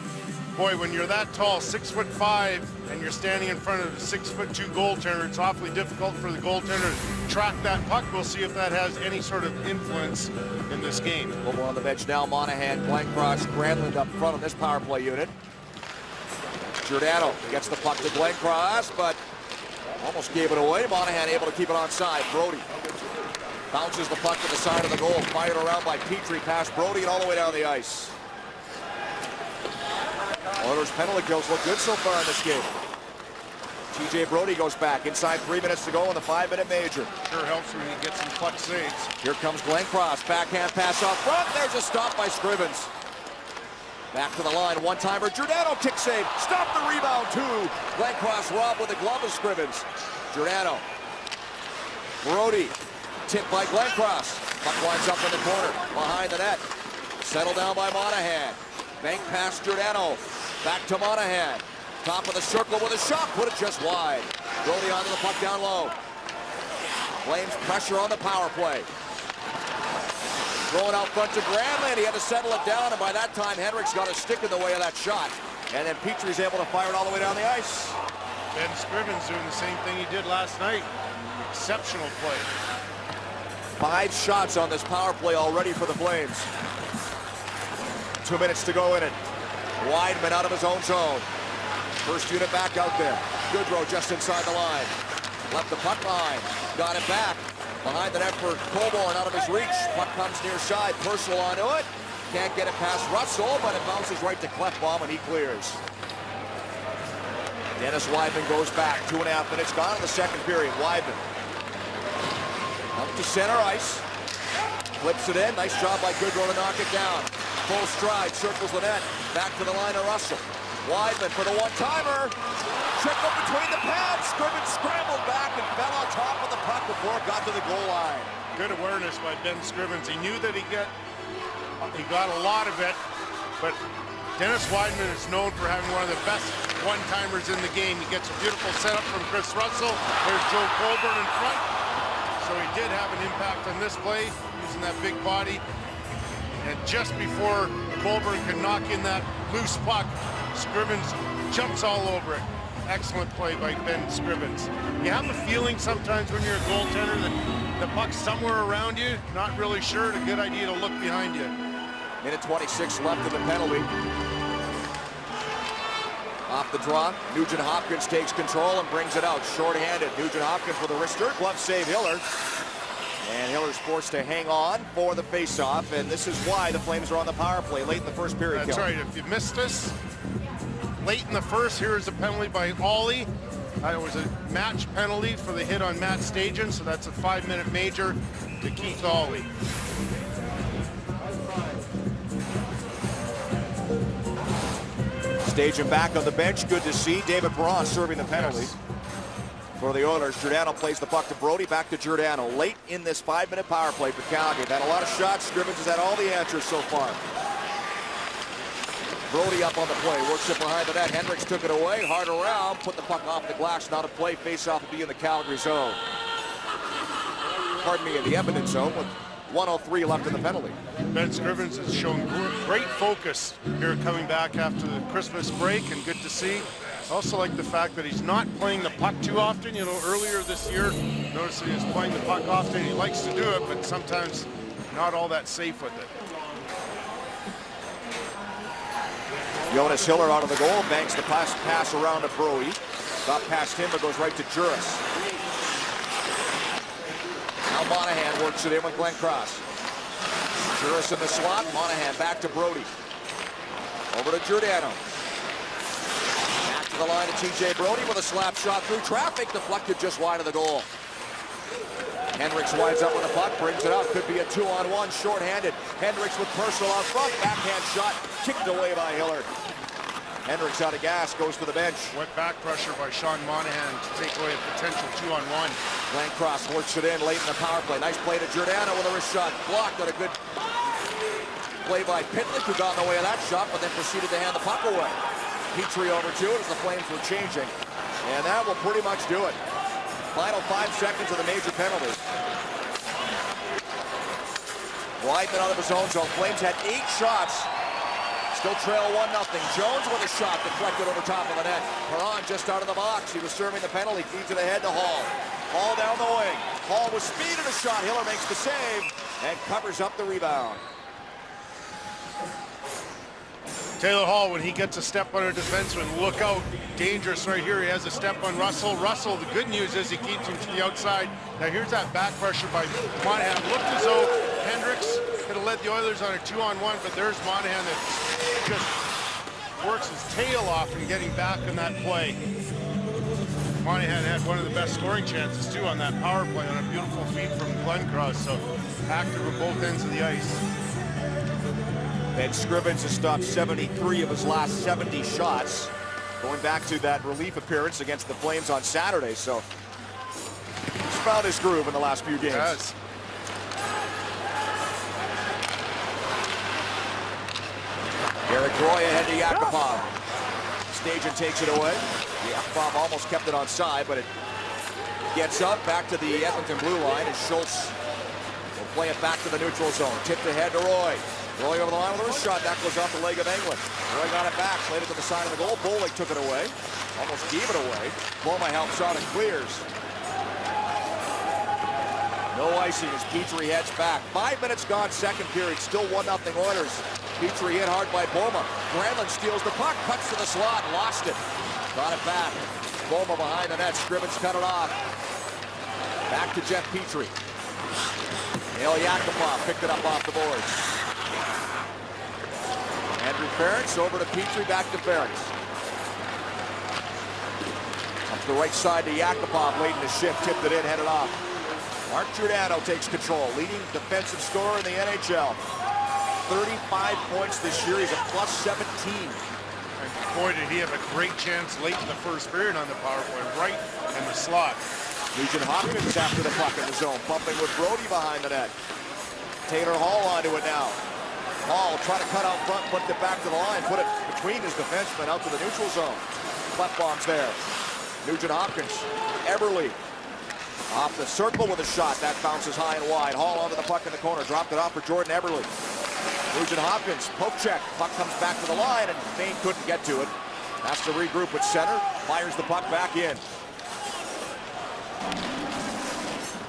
boy, when you're that tall, 6'5", and you're standing in front of a 6'2" goaltender, it's awfully difficult for the goaltender to track that puck. We'll see if that has any sort of influence in this game. Over on the bench now, Monahan, Glencross, Granlund up front on this power play unit. Giordano gets the puck to Glencross, but almost gave it away. Monahan able to keep it onside. Brody bounces the puck to the side of the goal, fired around by Petrie, past Brody and all the way down the ice. Oilers penalty kills look good so far in this game. TJ Brody goes back inside 3 minutes to go in the 5-minute major. Sure helps when you get some puck saves. Here comes Glencross, backhand pass off front. There's a stop by Scrivens. Back to the line, one-timer. Giordano kick save. Stop the rebound too. Glencross robbed with the glove of Scrivens. Giordano. Brody tipped by Glencross. Puck winds up in the corner behind the net. Settled down by Monahan. Bank pass Giordano. Back to Monahan. Top of the circle with a shot. Put it just wide. Brody onto the puck down low. Flames pressure on the power play. Throwing out front to Granlund. He had to settle it down, and by that time, Henrik's got a stick in the way of that shot. And then Petrie's able to fire it all the way down the ice. Ben Scrivens doing the same thing he did last night. Exceptional play. 5 shots on this power play already for the Flames. 2 minutes to go in it. Weidman out of his own zone. First unit back out there. Goodrow just inside the line. Left the puck line. Got it back. Behind the net for Coburn, out of his reach. Puck comes near side. Purcell onto it. Can't get it past Russell, but it bounces right to Klefbom, and he clears. Dennis Wideman goes back. 2.5 minutes gone in the second period. Wideman up to center ice. Flips it in. Nice job by Goodrow to knock it down. Full stride. Circles the net. Back to the line of Russell. Wideman for the one-timer. Trickle between the pads. Scrivens scrambled back and fell on top of the puck before it got to the goal line. Good awareness by Ben Scrivens. He knew that he got a lot of it, but Dennis Wideman is known for having one of the best one-timers in the game. He gets a beautiful setup from Chris Russell. There's Joe Coburn in front. So he did have an impact on this play, using that big body. And just before Coburn could knock in that loose puck, Scrivens jumps all over it. Excellent play by Ben Scrivens. You have a feeling sometimes when you're a goaltender that the puck's somewhere around you, not really sure. It's a good idea to look behind you. Minute 26 left in the penalty. Off the draw, Nugent Hopkins takes control and brings it out. Short-handed, Nugent Hopkins with a wrister. Glove save, Hiller. And Hiller's forced to hang on for the face-off, and this is why the Flames are on the power play late in the first period. That's right. If you missed us late in the first, here is a penalty by Ollie. It was a match penalty for the hit on Matt Stajan, so that's a 5-minute major to Keith Ollie. Stajan back on the bench. Good to see. David Perron serving the penalty. Yes. For the Oilers, Giordano plays the puck to Brody. Back to Giordano. Late in this 5-minute power play for Calgary. They've had a lot of shots. Scrivens has had all the answers so far. Brody up on the play. Works it behind the net. Hendricks took it away. Hard around. Put the puck off the glass. Not a play. Face-off will be in the Calgary zone. Pardon me, in the Edmonton zone with 1:03 left in the penalty. Ben Scrivens has shown great focus here coming back after the Christmas break, and good to see. I also like the fact that he's not playing the puck too often. You know, earlier this year, notice that he was playing the puck often. He likes to do it, but sometimes not all that safe with it. Jonas Hiller out of the goal, banks the pass around to Brody. Got past him, but goes right to Juris. Now Monahan works it in with Glenn Cross. Juris in the slot, Monahan back to Brody. Over to Giordano. Back to the line of TJ Brody with a slap shot through traffic, deflected just wide of the goal. Hendricks winds up with the puck, brings it out. Could be a 2-on-1, short-handed. Hendricks with Purcell out front, backhand shot, kicked away by Hiller. Hendricks out of gas, goes to the bench. Wet back pressure by Sean Monahan to take away a potential 2-on-1. Glenn Cross works it in late in the power play. Nice play to Giordano with a wrist shot. Blocked on a good play by Pitlick, who got in the way of that shot, but then proceeded to hand the puck away. Petrie over to it as the Flames were changing. And that will pretty much do it. Final 5 seconds of the major penalty. Wideman out of his own zone. Flames had 8 shots. Still trail 1-0. Jones with a shot deflected over top of the net. Perron just out of the box. He was serving the penalty. Feeds it ahead to Hall. Hall down the wing. Hall with speed and a shot. Hiller makes the save and covers up the rebound. Taylor Hall, when he gets a step on a defenseman, look out. Dangerous right here. He has a step on Russell. Russell, the good news is he keeps him to the outside. Now here's that back pressure by Monahan. Looked as though Hendricks could have led the Oilers on a 2-on-1, but there's Monahan that just works his tail off in getting back on that play. Monahan had one of the best scoring chances too on that power play on a beautiful feed from Glencross, so active at both ends of the ice. Ben Scrivens has stopped 73 of his last 70 shots, going back to that relief appearance against the Flames on Saturday, so he's found his groove in the last few games. Yes. Eric Roy ahead to Yakupov. Stajan takes it away. Yakupov almost kept it on side, but it gets up back to the Edmonton blue line, and Schultz will play it back to the neutral zone. Tipped ahead to Roy. Roy over the line with a shot. That goes off the leg of Englund. Roy got it back, played it to the side of the goal. Bollig took it away. Almost gave it away. Boma helps out and clears. No icing as Petrie heads back. 5 minutes gone, second period. Still 1-0 Oilers. Petrie hit hard by Boma. Granlund steals the puck, cuts to the slot, lost it. Got it back. Boma behind the net. Scrimmage cut it off. Back to Jeff Petrie. Nail Yakupov picked it up off the boards. Andrew Ference over to Petrie, back to Ference. Up the right side to Yakupov, late in the shift, tipped it in, headed off. Mark Giordano takes control, leading defensive scorer in the NHL. 35 points this year, he's a plus 17. And boy, did he have a great chance late in the first period on the power play, right in the slot. Nugent Hopkins after the puck in the zone, pumping with Brody behind the net. Taylor Hall onto it now. Hall trying to cut out front, put it back to the line, put it between his defensemen out to the neutral zone. Butt bombs there. Nugent Hopkins, Eberle off the circle with a shot. That bounces high and wide. Hall onto the puck in the corner, dropped it off for Jordan Eberle. Nugent Hopkins, poke check. Puck comes back to the line, and Maine couldn't get to it. Has to regroup with center, fires the puck back in.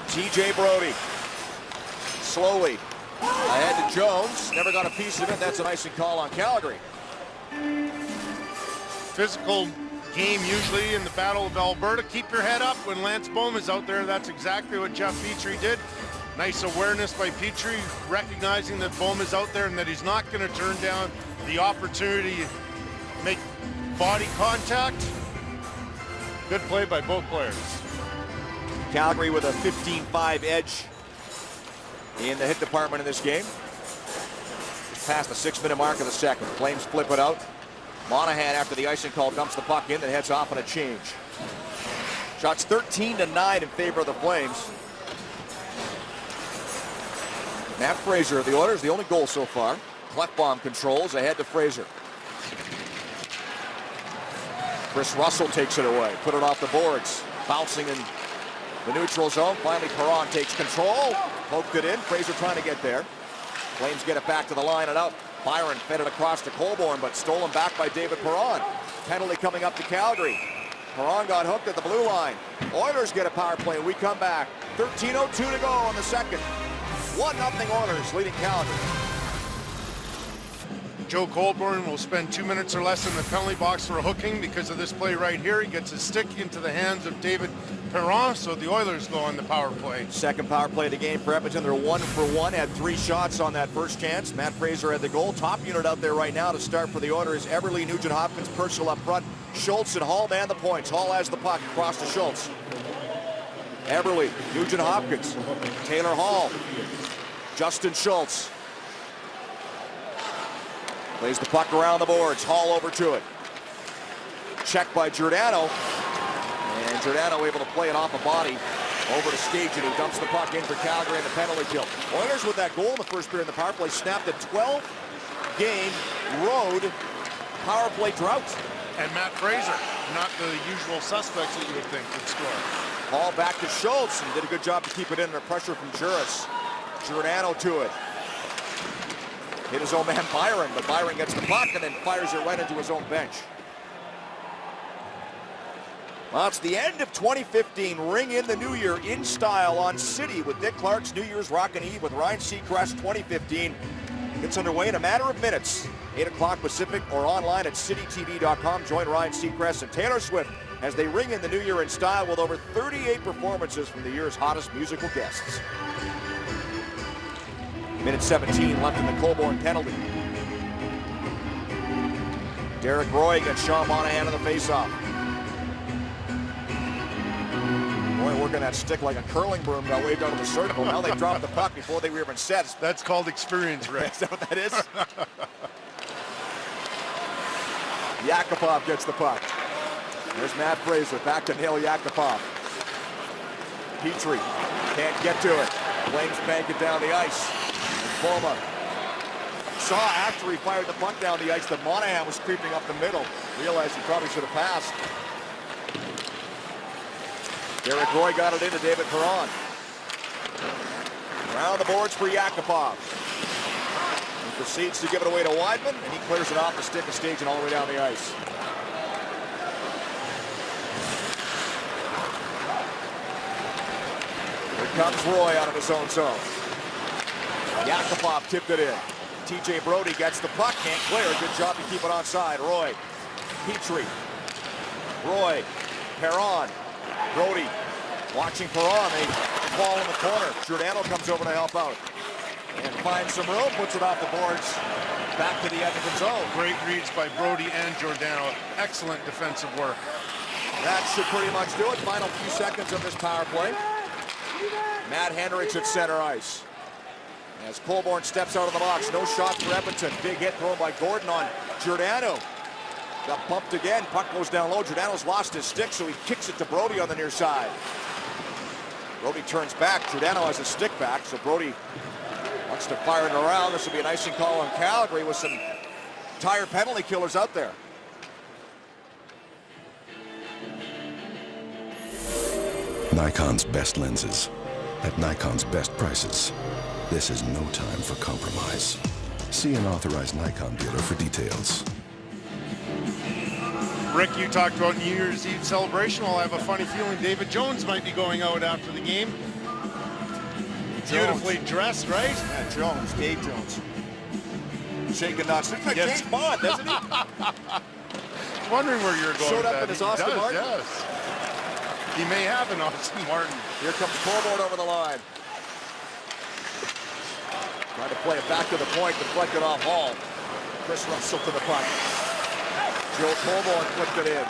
TJ Brody, slowly ahead to Jones. Never got a piece of it. That's an icing call on Calgary. Physical game usually in the Battle of Alberta. Keep your head up when Lance Boma's out there. That's exactly what Jeff Petrie did. Nice awareness by Petrie, recognizing that Boma's out there and that he's not going to turn down the opportunity to make body contact. Good play by both players. Calgary with a 15-5 edge in the hit department in this game. Just past the 6-minute mark of the second. Flames flip it out. Monahan, after the icing call, dumps the puck in, then heads off on a change. Shots 13-9 in favor of the Flames. Matt Fraser of the Oilers, the only goal so far. Klefbom controls ahead to Fraser. Chris Russell takes it away, put it off the boards. Bouncing in the neutral zone. Finally, Perron takes control. Poked it in. Fraser trying to get there. Flames get it back to the line and out. Byron fed it across to Colborne, but stolen back by David Perron. Penalty coming up to Calgary. Perron got hooked at the blue line. Oilers get a power play, and we come back. 13:02 to go on the second. 1-0 Oilers leading Calgary. Joe Colborne will spend 2 minutes or less in the penalty box for a hooking because of this play right here. He gets his stick into the hands of David Perron, so the Oilers go on the power play. Second power play of the game for Edmonton. They're 1 for 1, had 3 shots on that first chance. Matt Fraser had the goal. Top unit out there right now to start for the Oilers. Eberle, Nugent Hopkins, Purcell up front. Schultz and Hall man the points. Hall has the puck across to Schultz. Eberle, Nugent Hopkins, Taylor Hall, Justin Schultz. Plays the puck around the boards. Hall over to it. Check by Giordano. And Giordano able to play it off a body over to Stajan, who dumps the puck in for Calgary and the penalty kill. Oilers with that goal in the first period in the power play snapped a 12-game road power play drought. And Matt Fraser, not the usual suspects that you would think would score. Hall back to Schultz, and did a good job to keep it in under pressure from Juris. Giordano to it. Hit his own man Byron, but Byron gets the puck and then fires it right into his own bench. Well, it's the end of 2015. Ring in the new year in style on City with Dick Clark's New Year's Rockin' Eve with Ryan Seacrest 2015. Gets underway in a matter of minutes. 8 o'clock Pacific or online at citytv.com. Join Ryan Seacrest and Taylor Swift as they ring in the new year in style with over 38 performances from the year's hottest musical guests. Minute 17 left in the Colborne penalty. Derek Roy against Sean Monahan on the faceoff. Roy working that stick like a curling broom, got waved out of the circle. Now they dropped the puck before they were even set. That's called experience, Rick. Is that what that is? Yakupov gets the puck. There's Matt Fraser back to nail Yakupov. Petrie can't get to it. Flames bank it down the ice. Boma saw after he fired the puck down the ice that Monahan was creeping up the middle. Realized he probably should have passed. Derek Roy got it into David Perron. Around the boards for Yakupov. He proceeds to give it away to Weidman, and he clears it off the stick of Stajan all the way down the ice. Here comes Roy out of his own zone. Yakupov tipped it in. TJ Brody gets the puck, can't clear. Good job to keep it onside. Roy. Petrie. Roy. Perron. Brody watching Perron. They fall in the corner. Giordano comes over to help out. And finds some room, puts it off the boards. Back to the Edmonton zone. Great reads by Brody and Giordano. Excellent defensive work. That should pretty much do it. Final few seconds of this power play. Matt Hendricks at center ice. As Colborne steps out of the box, no shot for Edmonton. Big hit thrown by Gordon on Giordano. Got bumped again, puck goes down low. Giordano's lost his stick, so he kicks it to Brody on the near side. Brody turns back, Giordano has his stick back, so Brody wants to fire it around. This will be an icing call on Calgary with some tire penalty killers out there. Nikon's best lenses at Nikon's best prices. This is no time for compromise. See an authorized Nikon dealer for details. Rick, you talked about New Year's Eve celebration. Well, I have a funny feeling David Jones might be going out after the game. Beautifully dressed, right? Yeah, Jones, Dave Jones. Shaking nuts. Looks like Yes. James Bond, doesn't he? Wondering where you're going. Showed with up that. in his He Aston does, Martin? Yes. He may have an Aston Martin. Here comes Colborne over the line. Trying to play it back to the point, deflected off Hall. Chris Russell to the puck. Joe Colborne flipped it in.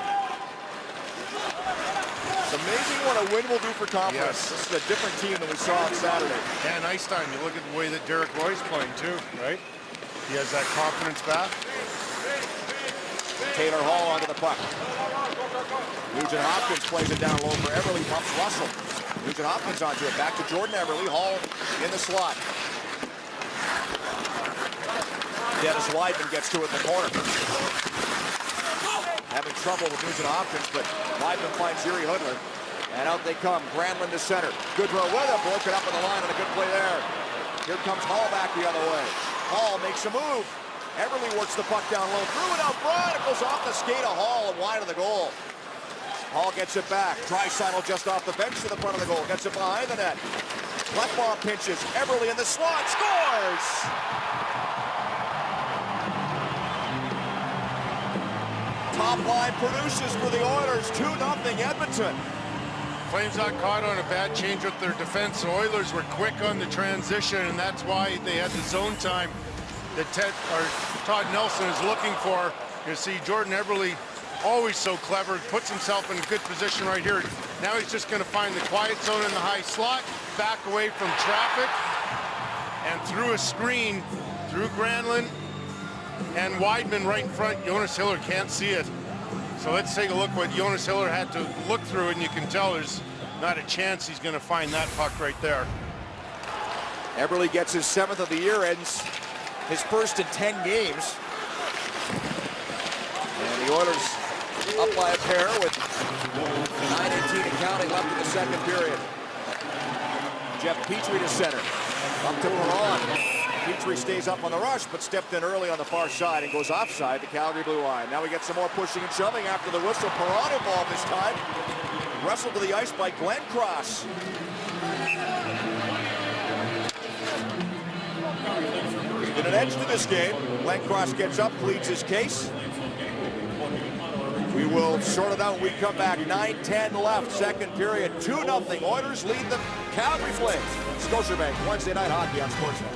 It's amazing what a win will do for confidence. Yes. This is a different team than we saw on Saturday. And ice time. You look at the way that Derek Roy's playing too, right? He has that confidence back. Taylor Hall onto the puck. Nugent Hopkins plays it down low for Everly, pumps Russell. Nugent Hopkins onto it, back to Jordan Everly. Hall in the slot. Dennis Weidman gets to it in the corner. Having trouble with Nugent Hopkins, but Weidman finds Yuri Hudler. And out they come. Granlund to center. Goodrow with him. Broken up in the line and a good play there. Here comes Hall back the other way. Hall makes a move. Everly works the puck down low. Threw it out front. It goes off the skate of Hall and wide of the goal. Hall gets it back. Draisaitl just off the bench to the front of the goal. Gets it behind the net. Klefbom pinches. Everly in the slot. Scores! Top line produces for the Oilers. 2-0 Edmonton. Flames got caught on a bad change with their defense. The Oilers were quick on the transition, and that's why they had the zone time that Todd Nelson is looking for. You see Jordan Everly, always so clever, puts himself in a good position right here. Now he's just going to find the quiet zone in the high slot, back away from traffic, and through a screen, through Granlund and Weidman right in front. Jonas Hiller can't see it. So let's take a look what Jonas Hiller had to look through, and you can tell there's not a chance he's going to find that puck right there. Everly gets his 7th of the year, ends his first in 10 games. And the Oilers up by a pair with 9:18 and counting left in the second period. Jeff Petrie to center. Up to Perron. Petrie stays up on the rush, but stepped in early on the far side and goes offside the Calgary blue line. Now we get some more pushing and shoving after the whistle. Perron involved this time. Wrestled to the ice by Glenn Cross. There's been an edge to this game. Glenn Cross gets up, pleads his case. We will sort it out when we come back. 9:10 left, second period. 2-0. Oilers lead the Calgary Flames. Scotiabank, Wednesday night hockey on Sportsnet.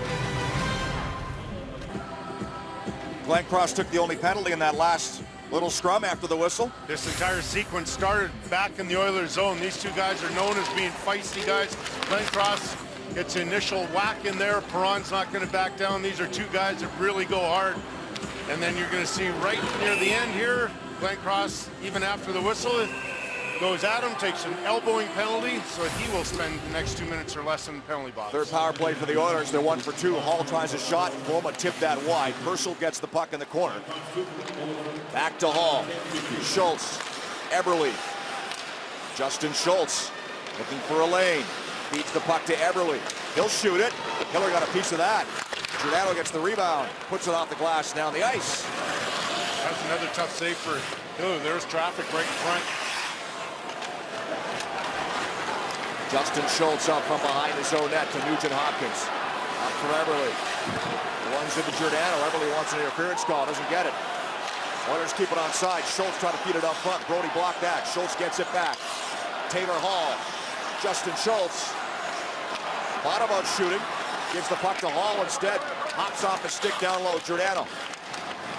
Glenn Cross took the only penalty in that last little scrum after the whistle. This entire sequence started back in the Oilers zone. These two guys are known as being feisty guys. Glenn Cross gets the initial whack in there. Perron's not going to back down. These are two guys that really go hard. And then you're going to see right near the end here, Glenn Cross, even after the whistle, goes at him, takes an elbowing penalty, so he will spend the next 2 minutes or less in the penalty box. Third power play for the Oilers. They're 1 for 2. Hall tries a shot. Boma tipped that wide. Purcell gets the puck in the corner. Back to Hall. Schultz. Everly. Justin Schultz looking for a lane. Feeds the puck to Everly. He'll shoot it. Hiller got a piece of that. Giordano gets the rebound. Puts it off the glass down the ice. That's another tough save for Hiller. There's traffic right in front. Justin Schultz up from behind his own net to Nugent Hopkins. Up for Everly. Runs into Giordano. Everly wants an interference call. Doesn't get it. Oilers keep it onside. Schultz trying to feed it up front. Brody blocked that. Schultz gets it back. Taylor Hall. Justin Schultz. Thought about shooting. Gives the puck to Hall instead. Hops off a stick down low. Giordano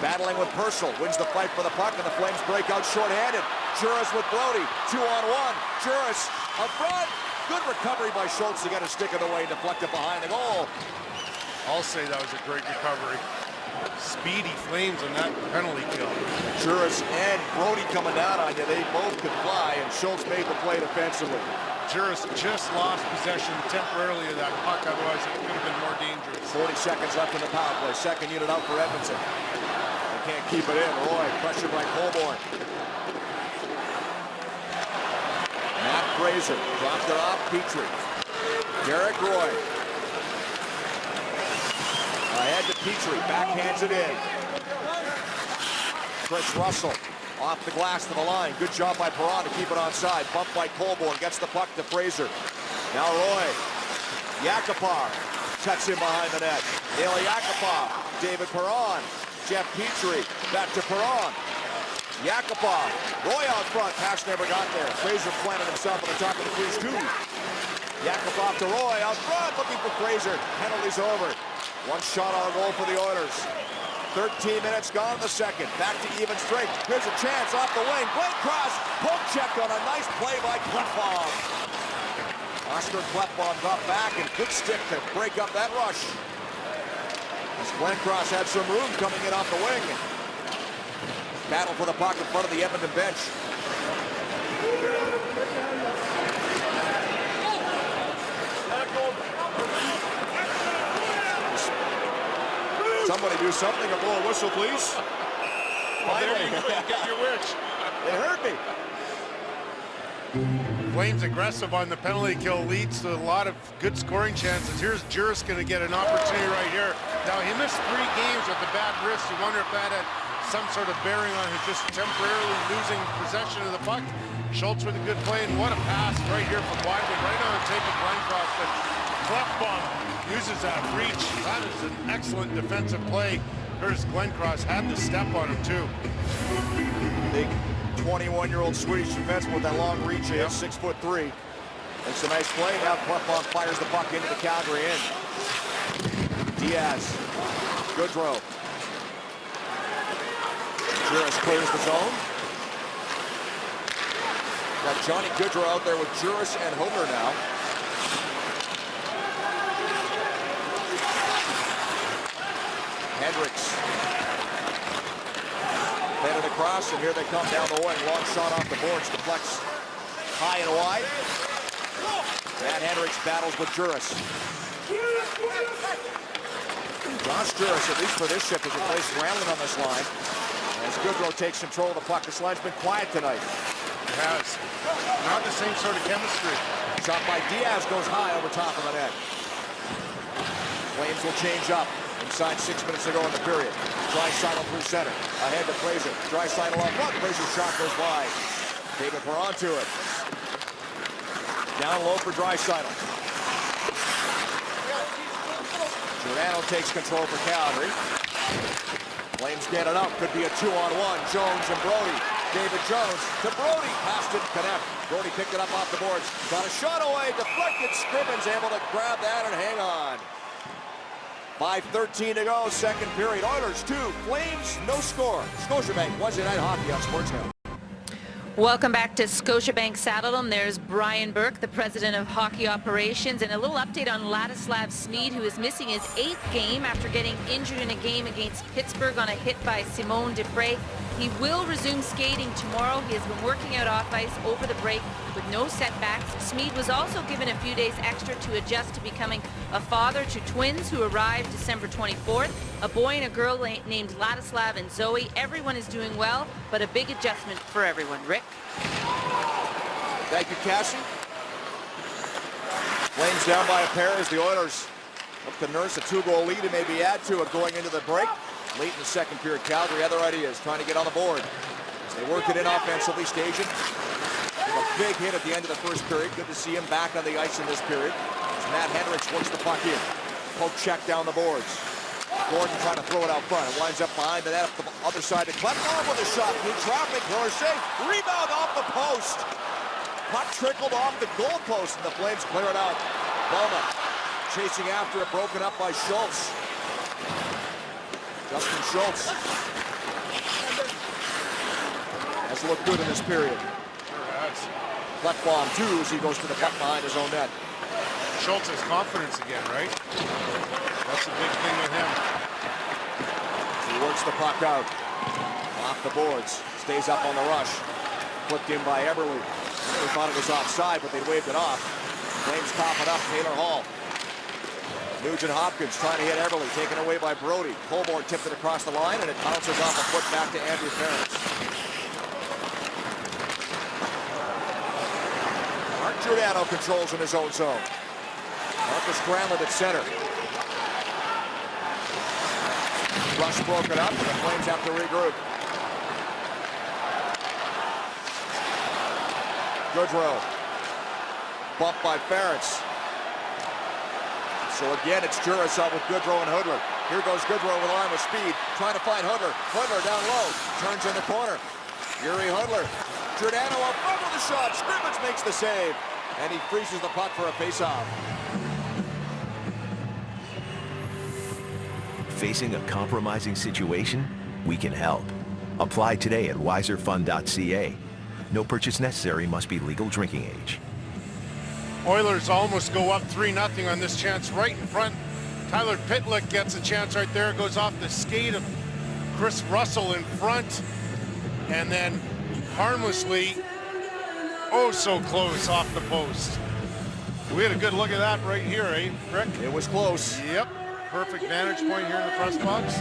battling with Purcell. Wins the fight for the puck, and the Flames break out shorthanded. Juris with Brody. 2-on-1. Juris up front. Good recovery by Schultz to get a stick in the way. Deflected behind the goal. I'll say that was a great recovery. Speedy Flames on that penalty kill. Juris and Brody coming down on you. They both could fly, and Schultz made the play defensively. Juris just lost possession temporarily of that puck, otherwise it could have been more dangerous. 40 seconds left in the power play. Second unit out for Edmonton. They can't keep it in. Roy pressured by Colborne. Matt Fraser dropped it off Petrie. Derek Roy. Ahead to Petrie. Backhands it in. Chris Russell. Off the glass to the line. Good job by Perron to keep it onside. Bumped by Colborne. Gets the puck to Fraser. Now Roy. Yakupov cuts in behind the net. Ilya Yakupov. David Perron. Jeff Petrie. Back to Perron. Yakupov. Roy out front. Pass never got there. Fraser planted himself on the top of the crease too. Yakupov to Roy. Out front. Looking for Fraser. Penalty's over. One shot on goal for the Oilers. 13 minutes gone in the second. Back to even strength. Here's a chance off the wing. Glenn Cross. Poke checked on a nice play by Klefbom. Oscar Klefbom got back and good stick to break up that rush. As Glenn Cross had some room coming in off the wing. Battle for the puck in front of the Edmonton bench. Somebody do something or blow a whistle, please. Finally, Get your wish. They heard me. Flames aggressive on the penalty kill leads to a lot of good scoring chances. Here's Juris going to get an opportunity right here. Now, he missed 3 games with a bad wrist. You wonder if that had some sort of bearing on him just temporarily losing possession of the puck. Schultz with a good play, and what a pass right here from Wideman, right on the tape of Glencross. But Klefbom uses that reach. That is an excellent defensive play. Here's Glencross, had the step on him too. Big 21-year-old Swedish defenseman with that long reach. He is 6'3". It's a nice play. Now Klefbom fires the puck into the Calgary end. Diaz. Goodrow. Juris clears the zone. Got Johnny Goodrow out there with Juris and Homer now. Hendricks. Headed across, and here they come down the wing. Long shot off the boards. Deflects high and wide. Matt Hendricks battles with Juris. Josh Juris, at least for this shift, has replaced Ranlund on this line. As Goodrow takes control of the puck. This line's been quiet tonight. It has. Not the same sort of chemistry. Shot by Diaz goes high over top of the net. Flames will change up. Inside 6 minutes to go in the period. Draisaitl through center. Ahead to Fraser. Draisaitl up front. Fraser's shot goes wide. David Perron to it. Down low for Draisaitl. Giordano takes control for Calgary. Flames get it up. Could be a 2-on-1. Jones and Brody. David Jones to Brody. Pass didn't connect. Brody picked it up off the boards. Got a shot away. Deflected. Scrivens able to grab that and hang on. 5:13 to go, second period. Oilers 2, Flames no score. Scotiabank Wednesday Night Hockey on Sportsnet. Welcome back to Scotiabank Saddledome. There's Brian Burke, the president of hockey operations, and a little update on Ladislav Smid, who is missing his 8th game after getting injured in a game against Pittsburgh on a hit by Simon Desprez. He will resume skating tomorrow. He has been working out off ice over the break with no setbacks. Smid was also given a few days extra to adjust to becoming a father to twins who arrived December 24th. A boy and a girl named Ladislav and Zoe. Everyone is doing well, but a big adjustment for everyone. Rick? Thank you, Cassie. Flames down by a pair as the Oilers look to nurse a 2-goal lead and maybe add to it going into the break. Late in the second period, Calgary, other ideas, trying to get on the board. As they work it in offensively, staging. A big hit at the end of the first period. Good to see him back on the ice in this period. As Matt Hendricks works the puck in. Poke check down the boards. Gordon trying to throw it out front. It winds up behind the net up the other side to Klefbom with a shot. Through traffic. Miller safe. Rebound off the post. Puck trickled off the goalpost, and the Flames clear it out. Bowman chasing after it, broken up by Schultz. Justin Schultz has looked good in this period. Sure has. Klefbom too as he goes to the puck behind his own net. Schultz has confidence again, right? That's the big thing with him. He works the puck out. Off the boards. Stays up on the rush. Flipped in by Eberle. They thought it was offside, but they waved it off. Flames cough it up. Taylor Hall. Nugent Hopkins trying to hit Eberle. Taken away by Brody. Colborne tipped it across the line, and it bounces off a foot back to Andrew Ference. Mark Giordano controls in his own zone. Marcus Granlund at center. Rush broken up, and the Flames have to regroup. Goodrow. Bumped by Ference. So again, it's Jurasov with Goodrow and Hudler. Here goes Goodrow with a line with speed, trying to find Hudler. Hudler down low, turns in the corner. Yuri Hudler. Giordano up front with a shot. Scrimmage makes the save, and he freezes the puck for a face-off. Facing a compromising situation? We can help. Apply today at wiserfund.ca. No purchase necessary. Must be legal drinking age. Oilers almost go up 3-0 on this chance right in front. Tyler Pitlick gets a chance right there. Goes off the skate of Chris Russell in front. And then harmlessly, oh so close off the post. We had a good look at that right here, eh, Rick? It was close. Yep. Perfect vantage point here in the press box.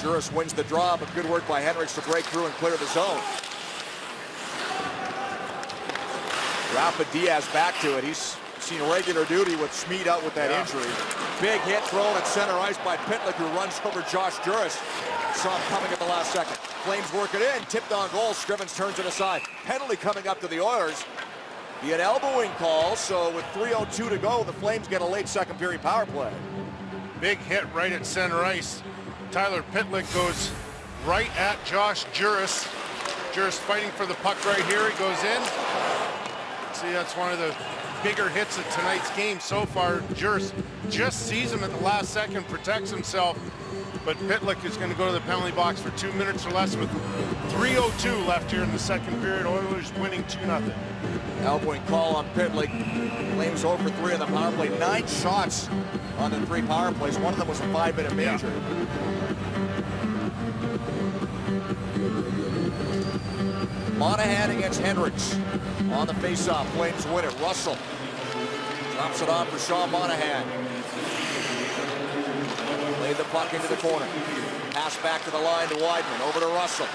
Juris wins the draw, but good work by Henriks to break through and clear the zone. Rafa Diaz back to it. He's seen regular duty with Schmid out with that injury. Big hit thrown at center ice by Pitlick, who runs over Josh Juris. Saw him coming at the last second. Flames work it in, tipped on goal. Scrivens turns it aside. Penalty coming up to the Oilers. Be an elbowing call, so with 3:02 to go, the Flames get a late second period power play. Big hit right at center ice. Tyler Pitlick goes right at Josh Juris. Juris fighting for the puck right here. He goes in. See, that's one of the bigger hits of tonight's game so far. Juris just sees him at the last second, protects himself, but Pitlick is going to go to the penalty box for 2 minutes or less with 3:02 left here in the second period. Oilers winning 2-0. Elbowing call on Pitlick. Flames 0 for 3 on the power play. 9 shots on the 3 power plays. One of them was a 5-minute major. Monahan against Henriks on the faceoff. Flames win it. Russell drops it on for Sean Monahan. Laid the puck into the corner. Pass back to the line to Weidman. Over to Russell.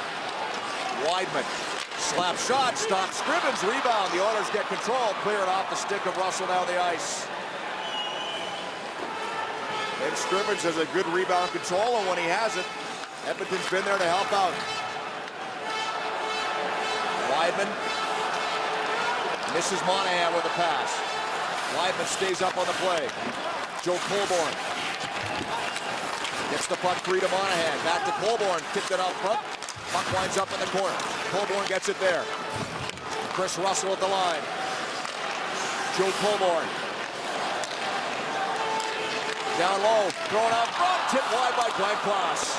Weidman. Slap shot. Stops Scrivens. Rebound. The Oilers get control. Clear it off the stick of Russell down the ice. And Scrivens has a good rebound control, and when he has it, Edmonton's been there to help out. Weidman misses Monahan with a pass. Weidman stays up on the play. Joe Colborne gets the puck free to Monahan. Back to Colborne. Kicked it out front. Puck winds up in the corner. Colborne gets it there. Chris Russell at the line. Joe Colborne. Down low. Thrown out front. Tipped wide by Glenn Cross.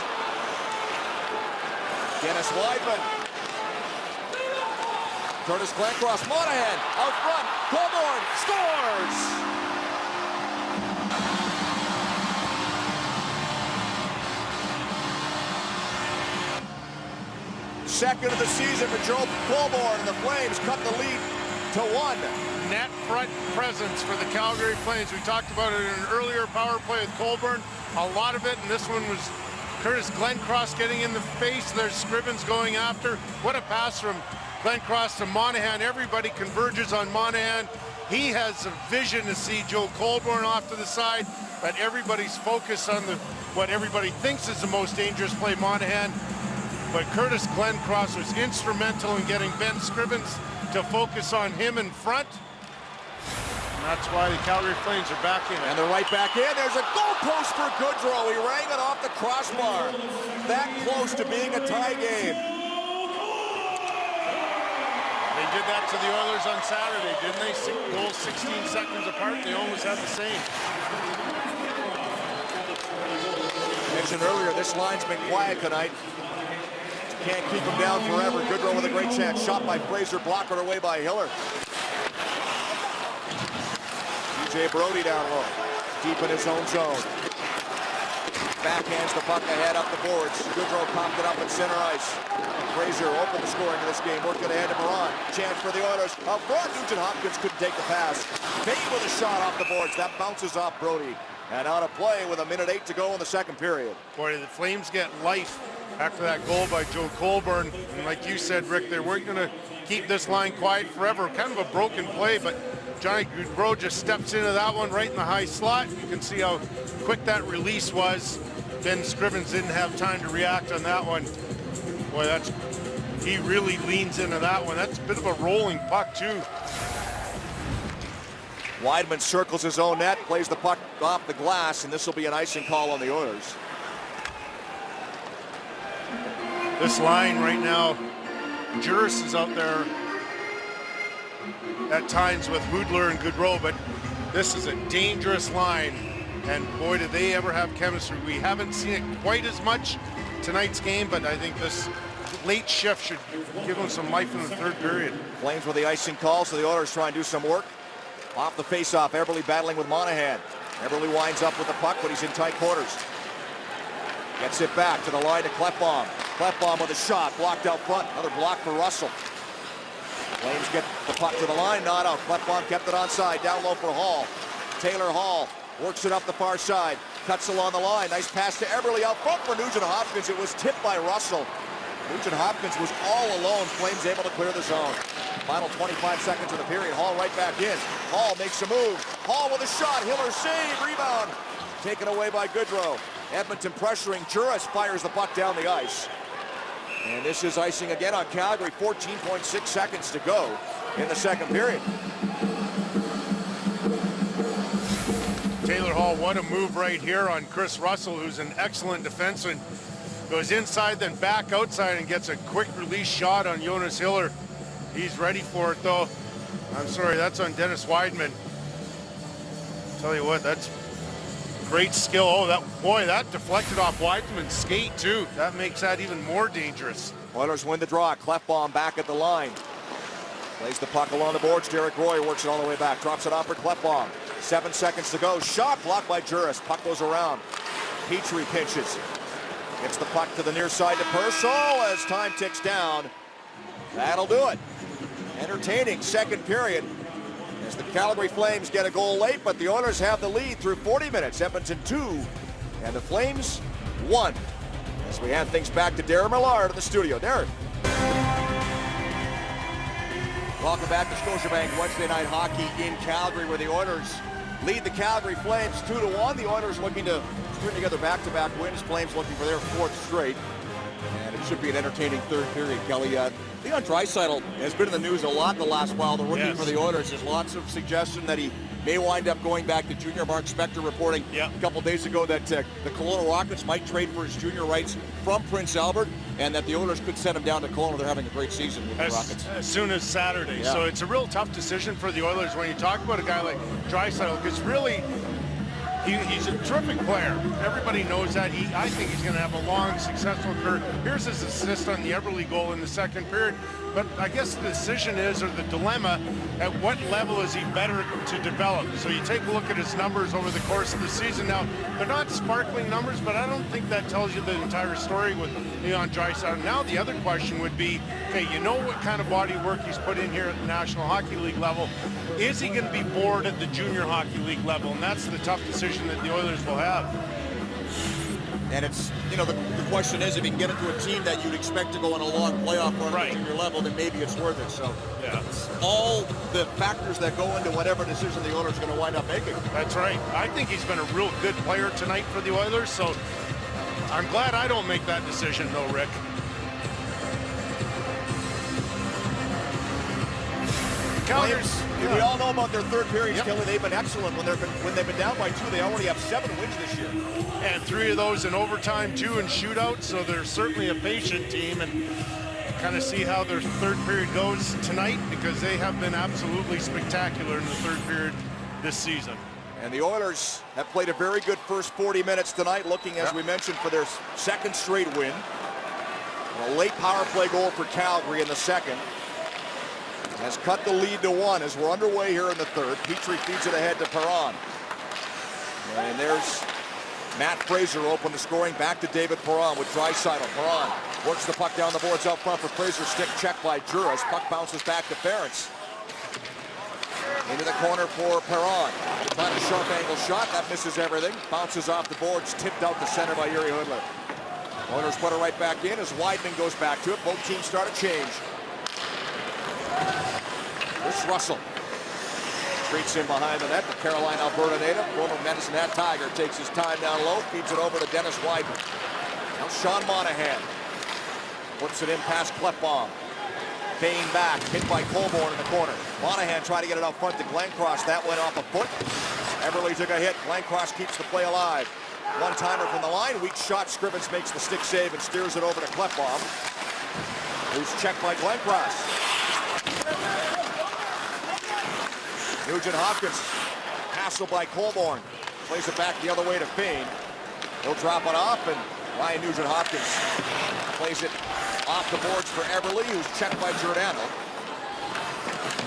Dennis Weidman. Curtis Glencross, Monahan, out front, Colborne, scores! Second of the season for Joe Colborne, and the Flames cut the lead to 1. Net front presence for the Calgary Flames. We talked about it in an earlier power play with Colborne. A lot of it, and this one was Curtis Glencross getting in the face. There's Scrivens going after. What a pass from Glencross to Monahan. Everybody converges on Monahan. He has a vision to see Joe Colborne off to the side, but everybody's focused on what everybody thinks is the most dangerous play, Monahan. But Curtis Glencross was instrumental in getting Ben Scrivens to focus on him in front. And that's why the Calgary Flames are back in it. And they're right back in. There's a goal post for Goodrow. He rang it off the crossbar. That close to being a tie game. They did that to the Oilers on Saturday, didn't they? Goals 16 seconds apart. They almost had the same. Mentioned earlier, this line's been quiet tonight. Can't keep him down forever. Goodrow with a great chance. Shot by Fraser, blocked away by Hiller. TJ Brody down low, deep in his own zone. Backhands the puck ahead up the boards. Goodrow popped it up at center ice. Fraser opened the scoring of this game, working ahead to Moran. Chance for the Oilers. Up front, Nugent Hopkins couldn't take the pass. Fade with a shot off the boards. That bounces off Brody. And out of play with 1:08 to go in the second period. Boy, the Flames get life after that goal by Joe Colborne. And like you said, Rick, they weren't going to keep this line quiet forever. Kind of a broken play, but Johnny Gaudreau just steps into that one right in the high slot. You can see how quick that release was. Ben Scrivens didn't have time to react on that one. Boy, he really leans into that one. That's a bit of a rolling puck, too. Weidman circles his own net, plays the puck off the glass, and this will be an icing call on the Oilers. This line right now, Juris is out there at times with Hoodler and Gaudreau, but this is a dangerous line, and boy, did they ever have chemistry. We haven't seen it quite as much tonight's game, but I think this late shift should give them some life in the third period. Flames with the icing call, so the Oilers try and do some work. Off the face-off, Eberle battling with Monahan. Eberle winds up with the puck, but he's in tight quarters. Gets it back to the line to Klefbom. Klefbom with a shot, blocked out front. Another block for Russell. Flames get the puck to the line, not out. Klefbom kept it onside, down low for Hall. Taylor Hall works it up the far side, cuts along the line. Nice pass to Eberle out front for Nugent Hopkins. It was tipped by Russell. Nugent Hopkins was all alone. Flames able to clear the zone. Final 25 seconds of the period. Hall right back in. Hall makes a move. Hall with a shot. Hiller save. Rebound. Taken away by Goodrow. Edmonton pressuring. Juris fires the puck down the ice. And this is icing again on Calgary. 14.6 seconds to go in the second period. Taylor Hall, what a move right here on Chris Russell, who's an excellent defenseman. Goes inside, then back outside and gets a quick release shot on Jonas Hiller. He's ready for it, though. I'm sorry, that's on Dennis Weidman. Tell you what, that's great skill. Oh, that deflected off Weidman's skate, too. That makes that even more dangerous. Oilers win the draw. Klefbom back at the line. Plays the puck along the boards. Derek Roy works it all the way back. Drops it off for Klefbom. 7 seconds to go. Shot blocked by Juris. Puck goes around. Petrie pinches. Gets the puck to the near side to Purcell as time ticks down. That'll do it. Entertaining second period as the Calgary Flames get a goal late, but the Oilers have the lead through 40 minutes. Edmonton 2 and the Flames 1. As we hand things back to Darren Millard in the studio. Darren. Welcome back to Scotiabank Wednesday Night Hockey in Calgary, where the Oilers lead the Calgary Flames 2-1. The Oilers looking to string together back-to-back wins. Flames looking for their fourth straight. And it should be an entertaining third period, Kelly. Leon Draisaitl has been in the news a lot the last while. The rookie for the Oilers. There's lots of suggestion that he may wind up going back to junior. Mark Spector reporting a couple days ago that the Kelowna Rockets might trade for his junior rights from Prince Albert, and that the Oilers could send him down to Kelowna. They're having a great season with the Rockets. As soon as Saturday. Yeah. So it's a real tough decision for the Oilers when you talk about a guy like Draisaitl, because really, he's a terrific player. Everybody knows that. I think he's going to have a long, successful career. Here's his assist on the Eberle goal in the second period. But I guess the decision is, or the dilemma, at what level is he better to develop? So you take a look at his numbers over the course of the season. Now, they're not sparkling numbers, but I don't think that tells you the entire story with Leon Draisaitl. Now the other question would be, okay, you know what kind of body work he's put in here at the National Hockey League level. Is he going to be bored at the Junior Hockey League level? And that's the tough decision that the Oilers will have. And it's, the question is, if you can get into a team that you'd expect to go on a long playoff run at the junior level, then maybe it's worth it. So it's all the factors that go into whatever decision the Oilers are going to wind up making. That's right. I think he's been a real good player tonight for the Oilers, so I'm glad I don't make that decision, though, Rick. Calgary's. We all know about their third periods, Yep. Kelly. They've been excellent when they've been down by 2. They already have 7 wins this year. And 3 of those in overtime, 2 in shootout. So they're certainly a patient team, and kind of see how their third period goes tonight, because they have been absolutely spectacular in the third period this season. And the Oilers have played a very good first 40 minutes tonight, looking, as we mentioned, for their second straight win. A late power play goal for Calgary in the second has cut the lead to 1 as we're underway here in the third. Petrie feeds it ahead to Perron. And there's Matt Fraser open the scoring, back to David Perron with Draisaitl. Perron works the puck down the boards out front for Fraser. Stick check by Juras. Puck bounces back to Ference. Into the corner for Perron. Trying a sharp angle shot. That misses everything. Bounces off the boards. Tipped out the center by Yuri Hudler. Oilers put it right back in as Wideman goes back to it. Both teams start a change. This Russell treats him behind the net. The Carolina, Alberta native, former Medicine Hat Tiger, takes his time down low, feeds it over to Dennis Wideman. Now Sean Monahan puts it in past Klefbom. Kane back, hit by Colborne in the corner. Monahan tried to get it out front to Glencross. That went off a foot. Everly took a hit. Glencross keeps the play alive. One-timer from the line. Weak shot. Scrivens makes the stick save and steers it over to Klefbom, who's checked by Glencross. Nugent Hopkins, hassled by Colborne. Plays it back the other way to Fane. He'll drop it off, and Ryan Nugent Hopkins plays it off the boards for Everly, who's checked by Giordano.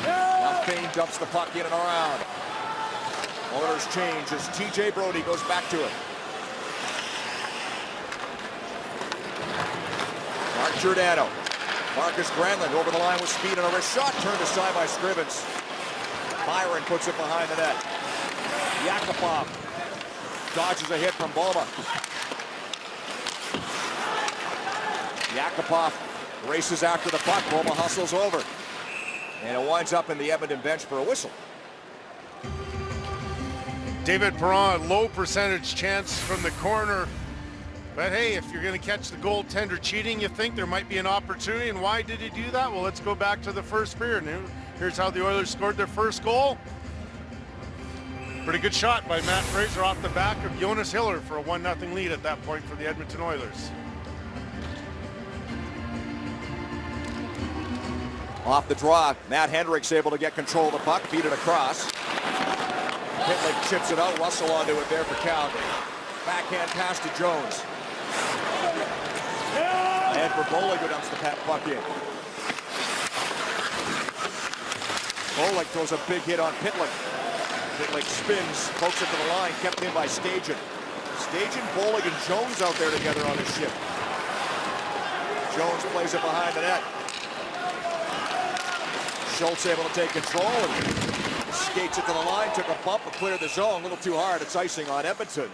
Now Fane dumps the puck in and around. Oilers change as TJ Brody goes back to it. Mark Giordano. Marcus Granlund over the line with speed and a wrist shot. Turned aside by Scrivens. Byron puts it behind the net. Yakupov dodges a hit from Boma. Yakupov races after the puck. Boma hustles over. And it winds up in the Edmonton bench for a whistle. David Perron, low percentage chance from the corner. But hey, if you're going to catch the goaltender cheating, you think there might be an opportunity. And why did he do that? Well, let's go back to the first period. Here's how the Oilers scored their first goal. Pretty good shot by Matt Fraser off the back of Jonas Hiller for a 1-0 lead at that point for the Edmonton Oilers. Off the draw, Matt Hendricks able to get control of the puck, feed it across. Pitlick chips it out, Russell onto it there for Calgary. Backhand pass to Jones. And for Bollig, who dumps the puck in. Bollig throws a big hit on Pitlick. Pitlick spins, pokes it to the line, kept in by Stajan. Stajan, Bollig, and Jones out there together on his ship. Jones plays it behind the net. Schultz able to take control and skates it to the line, took a bump and cleared the zone. A little too hard. It's icing on Edmonton.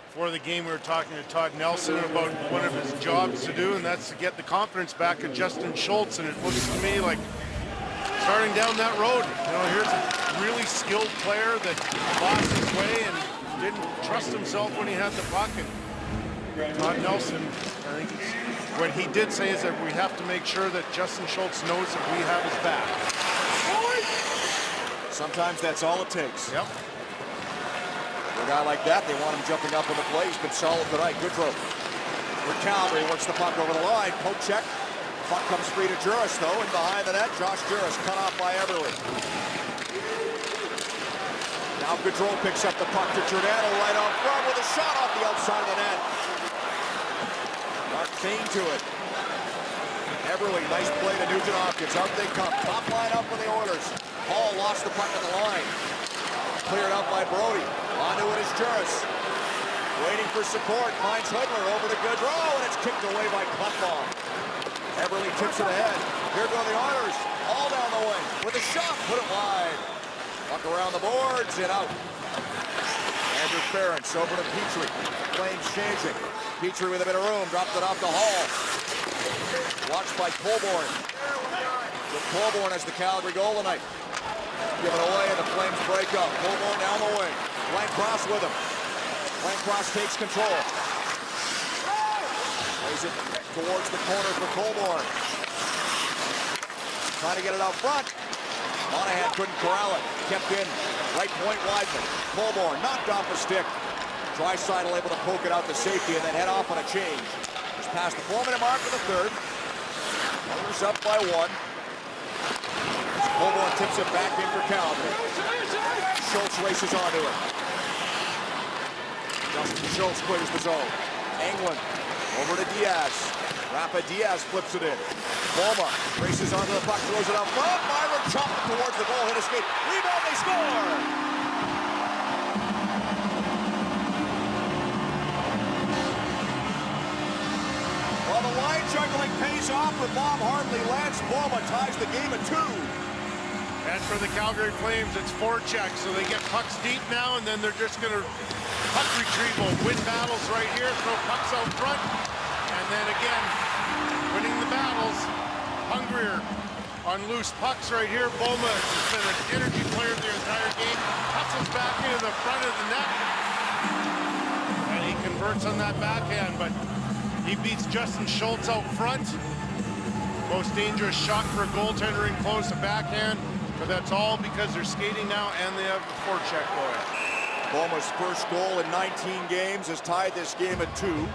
Before the game, we were talking to Todd Nelson about one of his jobs to do, and that's to get the confidence back of Justin Schultz. And it looks to me like starting down that road. You know, here's a really skilled player that lost his way and didn't trust himself when he had the puck. And Todd Nelson, I think what he did say is that we have to make sure that Justin Schultz knows that we have his back. Sometimes that's all it takes. Yep. For a guy like that, they want him jumping up on the play. He's been solid tonight. Goodrow. For Calgary, works the puck over the line. Poke check. Puck comes free to Juras, though, and behind the net, Josh Juras cut off by Everly. Now Goodrow picks up the puck to Giordano right out front with a shot off the outside of the net. Mark Fane to it. Everly, nice play to Nugent Hopkins. Out they come. Top line up for the Oilers. Hall lost the puck at the line. Cleared out by Brody. Onto it is Juras. Waiting for support. Finds Hudler over to Goodrow, and it's kicked away by Klefbom. Everly tips it ahead. Here go the Oilers. All down the wing. With a shot. Put it wide. Puck around the boards and out. Andrew Ference over to Petrie. Flames changing. Petrie with a bit of room. Dropped it off to Hall. Watched by Colborne. Colborne has the Calgary goal tonight. Given away and the Flames break up. Colborne down the wing. Glencross with him. Glencross takes control. Plays it towards the corner for Colborne. trying to get it out front. Monahan couldn't corral it. Kept in. Right point, Wideman. Colborne knocked off a stick. Draisaitl able to poke it out to safety and then head off on a change. Just past the 4-minute mark of the third. Oilers up by 1. Colborne tips it back in for Calgary. Schultz races onto it. Justin Schultz clears the zone. Englund over to Diaz. Rafa Diaz flips it in. Boma races onto the puck, throws it up front. Byron chopped it towards the goal, hit a skate. Rebound, they score! Well, the line juggling pays off for Bob Hartley. Lance Boma ties the game at 2. And for the Calgary Flames, it's forecheck, so they get pucks deep now, and then they're just going to puck retrieval, win battles right here, throw pucks out front, and then again, winning the battles, hungrier on loose pucks right here. Boma has been an energy player the entire game, hustles back into the front of the net, and he converts on that backhand, but he beats Justin Schultz out front. Most dangerous shot for a goaltender in close, a backhand, but that's all because they're skating now and they have the forecheck going. Boma's first goal in 19 games has tied this game at 2.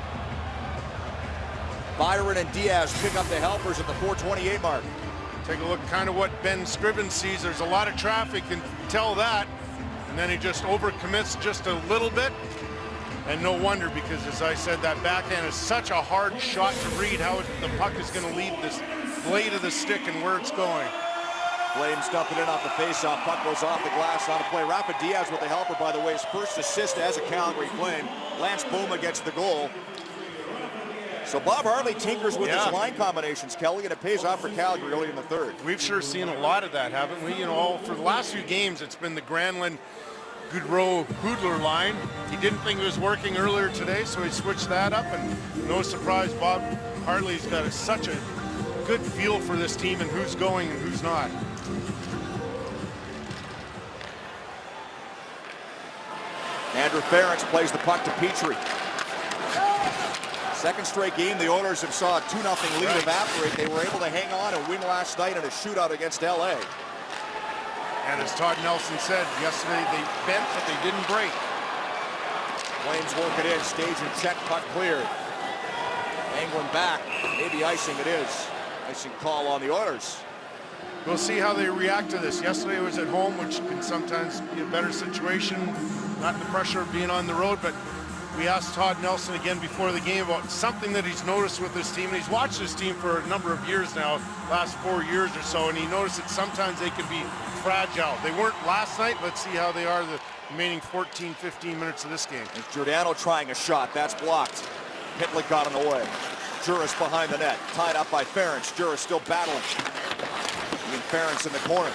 Byron and Diaz pick up the helpers at the 4:28 mark. Take a look kind of what Ben Scriven sees. There's a lot of traffic, and tell that. And then he just overcommits just a little bit. And no wonder, because as I said, that backhand is such a hard shot to read how the puck is going to leave this blade of the stick and where it's going. Flames dumping it off the faceoff. Puck goes off the glass on a play. Rafa Diaz with the helper, by the way, his first assist as a Calgary Flame. Lance Boma gets the goal. So Bob Hartley tinkers with his line combinations, Kelly, and it pays off for Calgary early in the third. We've sure seen a lot of that, haven't we? You know, for the last few games, it's been the Granlund, Goodrow, Hoodler line. He didn't think it was working earlier today, so he switched that up, and no surprise, Bob Hartley's got such a good feel for this team and who's going and who's not. Andrew Ference plays the puck to Petrie. Second straight game, the Oilers have saw a 2-0 lead evaporate. They were able to hang on and win last night in a shootout against LA. And as Todd Nelson said yesterday, they bent, but they didn't break. Flames work it in, stage and check, puck cleared. Englund back, maybe icing it is. Icing call on the Oilers. We'll see how they react to this. Yesterday was at home, which can sometimes be a better situation, not the pressure of being on the road, but we asked Todd Nelson again before the game about something that he's noticed with this team, and he's watched this team for a number of years now, last 4 years or so, and he noticed that sometimes they can be fragile. They weren't last night. Let's see how they are the remaining 14, 15 minutes of this game. It's Giordano trying a shot. That's blocked. Pitlick got in the way. Juris behind the net. Tied up by Ference. Juris still battling. And Ference in the corner.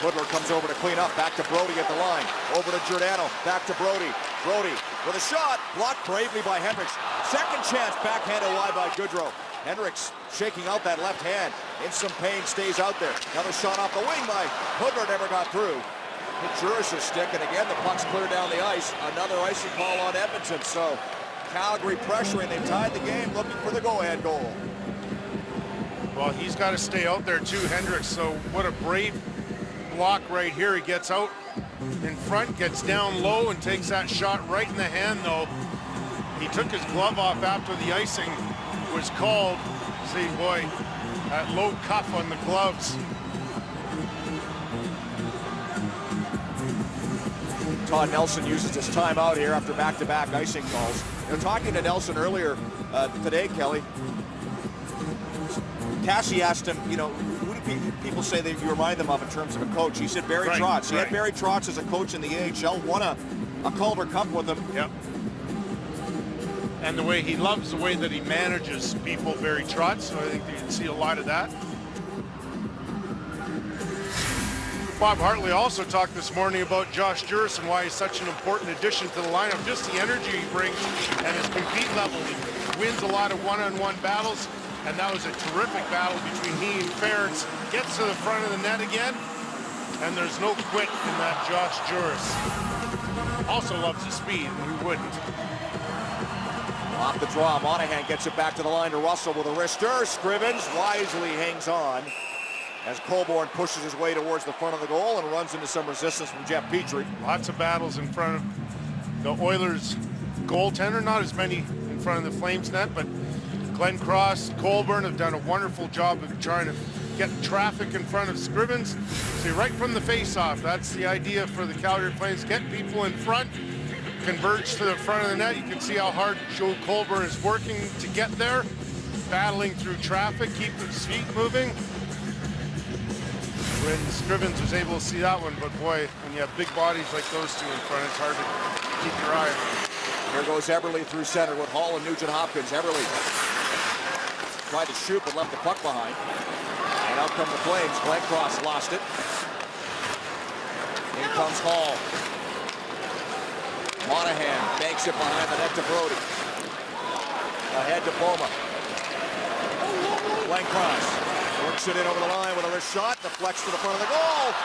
Hoodler comes over to clean up. Back to Brody at the line. Over to Giordano. Back to Brody. Brody with a shot. Blocked bravely by Hendricks. Second chance. Backhanded wide by Goodrow. Hendricks shaking out that left hand. In some pain, stays out there. Another shot off the wing by Hoodler. Never got through. Hit Juris' stick. And again, the puck's clear down the ice. Another icing call on Edmonton. So Calgary pressuring. They've tied the game, looking for the go-ahead goal. Well, he's got to stay out there too, Hendricks. So what a brave block right here. He gets out in front, gets down low, and takes that shot right in the hand, though. He took his glove off after the icing was called. See, boy, that low cuff on the gloves. Todd Nelson uses his timeout here after back-to-back icing calls. You know, talking to Nelson earlier today, Kelly, Cassie asked him, you know, who do people say that you remind them of in terms of a coach? He said Barry Trotz. He had Barry Trotz as a coach in the AHL, won a Calder Cup with him. Yep. And the way he loves the way that he manages people, Barry Trotz, so I think you can see a lot of that. Bob Hartley also talked this morning about Josh Juris and why he's such an important addition to the lineup. Just the energy he brings and his compete level. He wins a lot of one-on-one battles, and that was a terrific battle between he and Ference. Gets to the front of the net again, and there's no quit in that Josh Juris. Also loves the speed, who wouldn't? Off the draw, Monahan gets it back to the line to Russell with a wrister. Scrivens wisely hangs on. as Colborne pushes his way towards the front of the goal and runs into some resistance from Jeff Petrie. Lots of battles in front of the Oilers goaltender, not as many in front of the Flames net, but Glenn Cross, Colborne have done a wonderful job of trying to get traffic in front of Scrivens. See, right from the face-off, that's the idea for the Calgary Flames. Get people in front, converge to the front of the net. You can see how hard Joe Colborne is working to get there, battling through traffic, keeping his feet moving. When Scrivens was able to see that one, but boy, when you have big bodies like those two in front, it's hard to keep your eye on them. Here goes Eberle through center with Hall and Nugent Hopkins. Eberle tried to shoot but left the puck behind. And out come the Flames. Glenn Cross lost it. In comes Hall. Monahan banks it behind the net to Brody. Ahead to Boma. Glenn Cross works it in over the line with a wrist shot. Deflects to the front of the goal.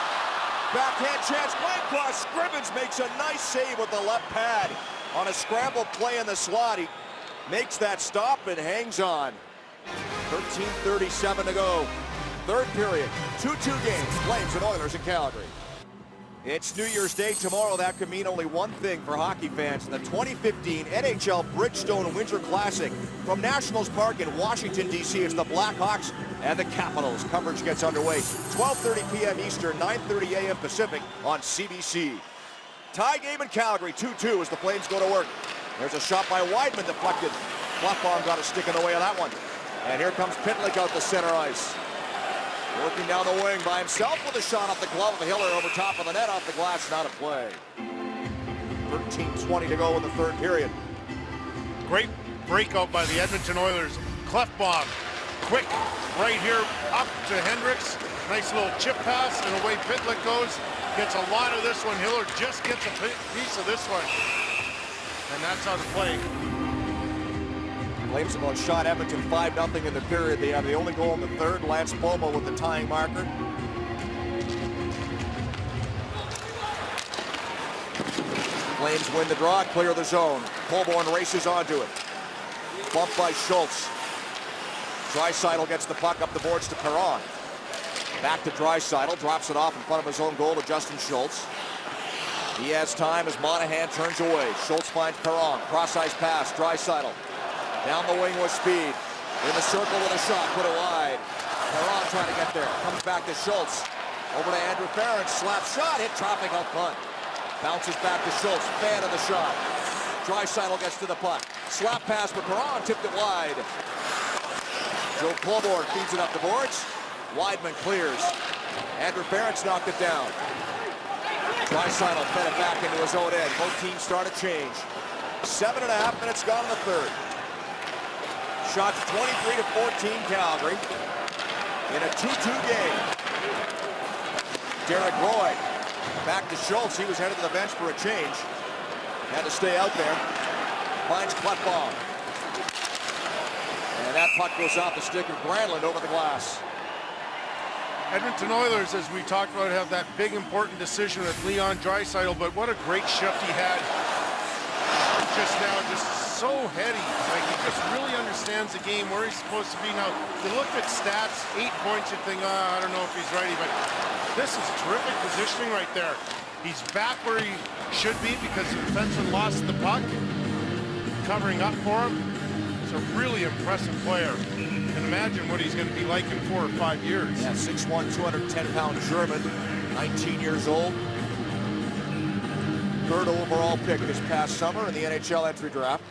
Backhand chance. Glenn Cross. Scrivens makes a nice save with the left pad. On a scramble play in the slot, he makes that stop and hangs on. 13:37 to go. Third period, 2-2 games, Flames and Oilers in Calgary. It's New Year's Day tomorrow. That could mean only one thing for hockey fans. The 2015 NHL Bridgestone Winter Classic from Nationals Park in Washington, D.C. It's the Blackhawks and the Capitals. Coverage gets underway 12:30 p.m. Eastern, 9:30 a.m. Pacific on CBC. Tie game in Calgary, 2-2 as the Flames go to work. There's a shot by Weidman deflected. Klefbom got a stick in the way of that one. And here comes Pitlick out the center ice. Working down the wing by himself with a shot off the glove of Hiller over top of the net, off the glass, not a play. 13:20 to go in the third period. Great breakout by the Edmonton Oilers. Klefbom, quick, right here, up to Hendricks. Nice little chip pass, and away Pitlick goes. Gets a lot of this one. Hiller just gets a piece of this one. And that's how to play. Flames have outshot Edmonton 5-0 in the period. They have the only goal in the third. Lance Boma with the tying marker. Flames win the draw, clear the zone. Colborne races onto it. Bumped by Schultz. Draisaitl gets the puck up the boards to Perron. Back to Draisaitl, drops it off in front of his own goal to Justin Schultz. He has time as Monahan turns away. Schultz finds Perron, cross-ice pass, Draisaitl. Down the wing with speed. In the circle with a shot, put it wide. Perron trying to get there, comes back to Schultz. Over to Andrew Ference, slap shot, hit traffic out front. Bounces back to Schultz, fan of the shot. Draisaitl gets to the puck. Slap pass, but Perron tipped it wide. Joe Colborne feeds it up the boards. Weidman clears. Andrew Ference knocked it down. Draisaitl fed it back into his own end. Both teams start a change. 7.5 minutes gone in the third. Shots 23-14 Calgary in a 2-2 game. Derek Roy back to Schultz. He was headed to the bench for a change. Had to stay out there. Finds Klefbom. And that puck goes off the stick of Granlund over the glass. Edmonton Oilers, as we talked about, have that big important decision with Leon Draisaitl, but what a great shift he had just now, just so heady. Like, he just really understands the game, where he's supposed to be. Now, you look at stats, 8 points, you think, I don't know if he's ready, but this is terrific positioning right there. He's back where he should be because the defenseman lost the puck, covering up for him. He's a really impressive player. And imagine what he's going to be like in 4 or 5 years. Yeah, 6'1", 210-pound German, 19 years old. Third overall pick this past summer in the NHL entry draft.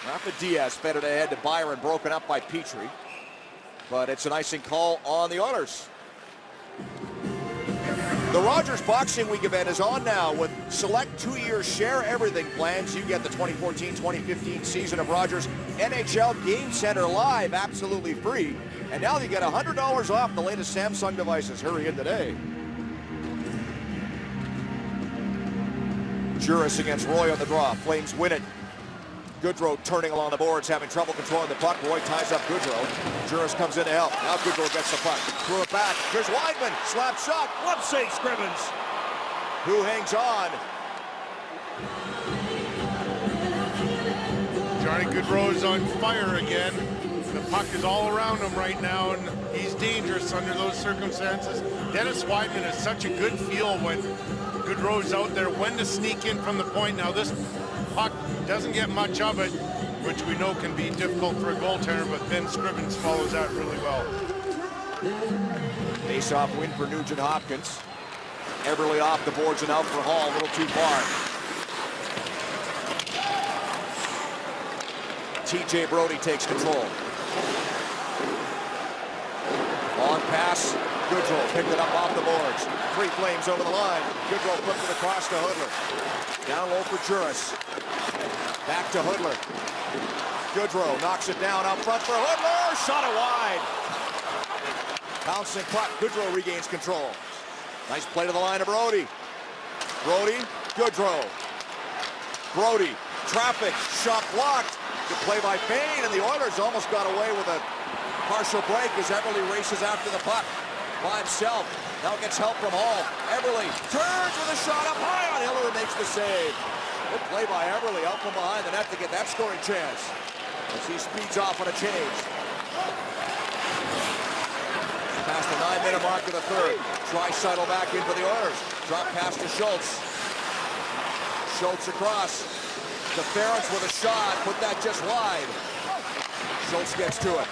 Rafa Diaz fed it ahead to Byron, broken up by Petrie. But it's an icing call on the Oilers. The Rogers Boxing Week event is on now with select 2-year share everything plans. You get the 2014-2015 season of Rogers NHL Game Center Live absolutely free. And now you get $100 off the latest Samsung devices. Hurry in today. Juris against Roy on the draw. Flames win it. Goodrow turning along the boards, having trouble controlling the puck. Roy ties up Goodrow. Juris comes in to help. Now Goodrow gets the puck. Threw it back. Here's Weidman. Slap shot. Glove save Scrivens. Who hangs on? Johnny Goodrow is on fire again. the puck is all around him right now, and he's dangerous under those circumstances. Dennis Weidman has such a good feel when Goodrow's out there, when to sneak in from the point. Now this puck doesn't get much of it, which we know can be difficult for a goaltender, but Ben Scrivens follows that really well. Face-off win for Nugent Hopkins. Eberle off the boards and out for Hall, a little too far. TJ Brodie takes control. Long pass, Goodrow picked it up off the boards. Three Flames over the line. Goodrow flipped it across to Hudler. Down low for Juris. Back to Hudler. Goodrow knocks it down out front for Hudler. Shot it wide. Bouncing puck. Goodrow regains control. Nice play to the line of Brodie. Brodie, Goodrow. Brodie, traffic, shot blocked. Good play by Payne, and the Oilers almost got away with a partial break as Eberle races after the puck by himself. Now gets help from Hall. Eberle turns with a shot up high on Hiller and makes the save. Good play by Eberle out from behind the net to get that scoring chance as he speeds off on a change. Past the 9-minute mark of the third. Draisaitl back in for the Oilers. Drop pass to Schultz. Schultz across. The Ference with a shot, put that just wide. Schultz gets to it.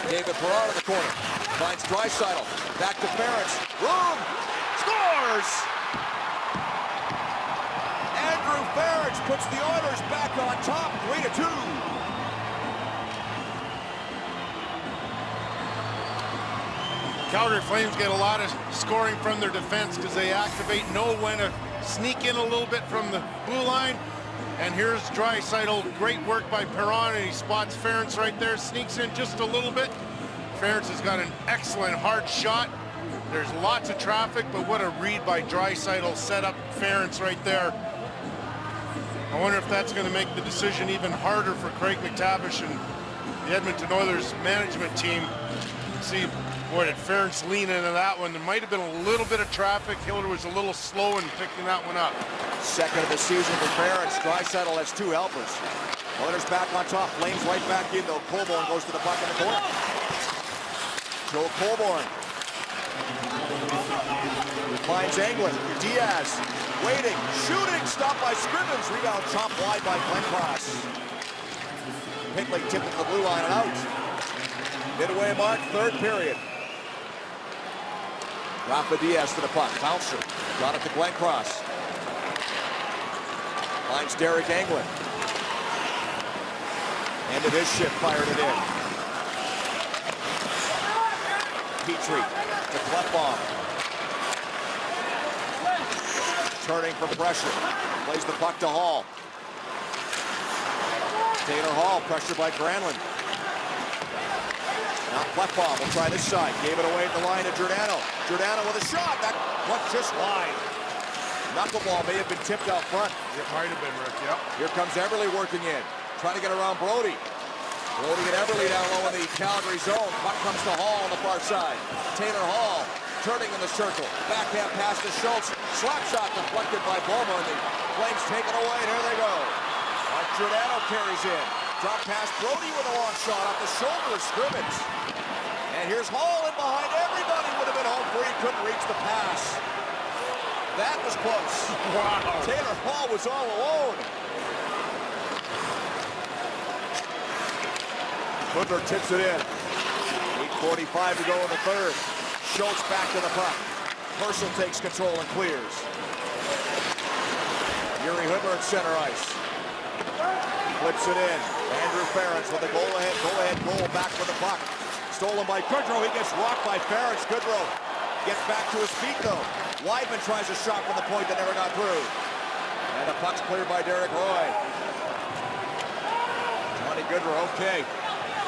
David Perron in the corner. Finds Draisaitl. Back to Ference. Room! Scores! Andrew Ference puts the Oilers back on top, 3-2. Calgary Flames get a lot of scoring from their defense because they activate, know when to sneak in a little bit from the blue line. And here's Draisaitl, great work by Perron, and he spots Ference right there, sneaks in just a little bit. Ference has got an excellent hard shot. There's lots of traffic, but what a read by Draisaitl, set up Ference right there. I wonder if that's going to make the decision even harder for Craig MacTavish and the Edmonton Oilers management team. See, boy, did Ference lean into that one. There might have been a little bit of traffic. Hiller was a little slow in picking that one up. Second of the season for Ference. Draisaitl has two helpers. Oilers back on top. Flames right back in, though. Colborne goes to the puck in the corner. Joe Colborne. Finds Englund. Diaz waiting, shooting, stopped by Scrivens. Rebound chopped wide by Glencross. Pinkley tipped at the blue line and out. Midway mark, third period. Rafa Diaz to the puck. Bouncer. Got it to Glencross. Finds Derek Englund. End of his shift, fired it in. Petrie to Klefbom. Turning from pressure. Plays the puck to Hall. Taylor Hall, pressured by Granlund. Now Klefbom will try this side. Gave it away at the line to Giordano. Giordano with a shot. That went just wide. Knuckleball may have been tipped out front. It might have been, Rick, yep. Here comes Eberle working in. Trying to get around Brodie. Brodie and Eberle down low in the Calgary zone. Puck comes to Hall on the far side. Taylor Hall turning in the circle. Backhand pass to Schultz. Slap shot deflected by Boma, and the Flames take it away, and here they go. Mark Giordano carries in. Drop pass Brodie with a long shot off the shoulder of Scrivens. And here's Hall in behind. Everybody would have been home free. Couldn't reach the pass. That was close. Wow. Taylor Hall was all alone. Hudler tips it in. 8:45 to go in the third. Schultz back to the puck. Purcell takes control and clears. Yuri Hudler at center ice. Flips it in. Andrew Ference with a go-ahead goal back with the puck. Stolen by Goodrow. He gets rocked by Ference. Goodrow gets back to his feet though. Weidman tries a shot from the point that never got through. And the puck's cleared by Derek Roy. Johnny Goodrow, okay.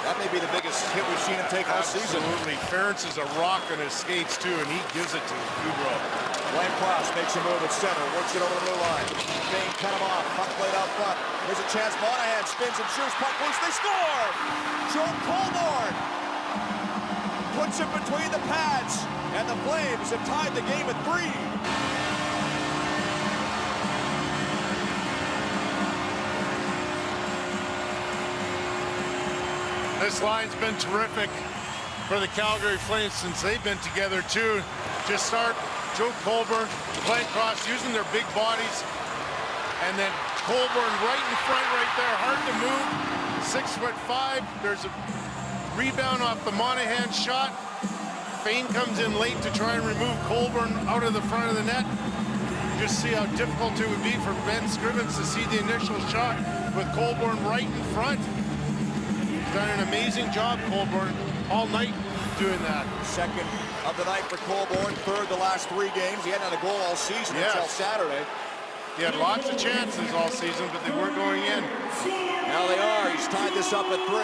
That may be the biggest hit we've seen him take all season. Absolutely. Ference is a rock on his skates too, and he gives it to Goodrow. Glencross makes a move at center, works it over the blue line. Payne cut him off, puck played out front. There's a chance, Monahan spins and shoots, puck loose, they score! Joe Colborne puts it between the pads, and the Flames have tied the game at 3. This line's been terrific for the Calgary Flames since they've been together too. Just start Joe Colborne, Glenn Cross using their big bodies, and then Colborne right in front right there, hard to move, 6'5". There's a rebound off the Monahan shot. Fane comes in late to try and remove Colborne out of the front of the net. You just see how difficult it would be for Ben Scrivens to see the initial shot with Colborne right in front. He's done an amazing job, Colborne, all night doing that. Second of the night for Colborne, third the last 3 games. He hadn't had a goal all season until Saturday. He had lots of chances all season, but they weren't going in. Now they are. He's tied this up at 3.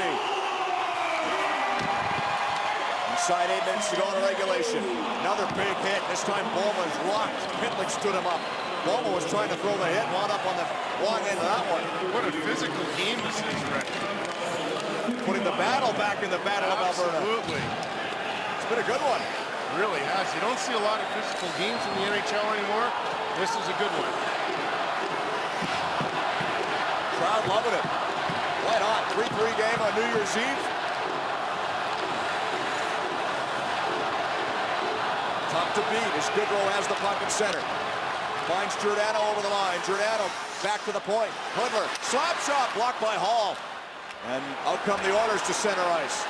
Inside 8 minutes to go in regulation. Another big hit. This time Boma is rocked. Pitlick stood him up. Boma was trying to throw the hit, wound up on the wrong end of that one. What a physical game this is, Rick. Putting the battle back in the Battle of Alberta. Absolutely. It's been a good one. Really has. You don't see a lot of physical games in the NHL anymore. This is a good one. Crowd loving it. Right on. 3-3 game on New Year's Eve. Tough to beat as Goodrow has the puck in center. Finds Giordano over the line. Giordano back to the point. Hoodler, slap shot, blocked by Hall. And out come the Oilers to center ice.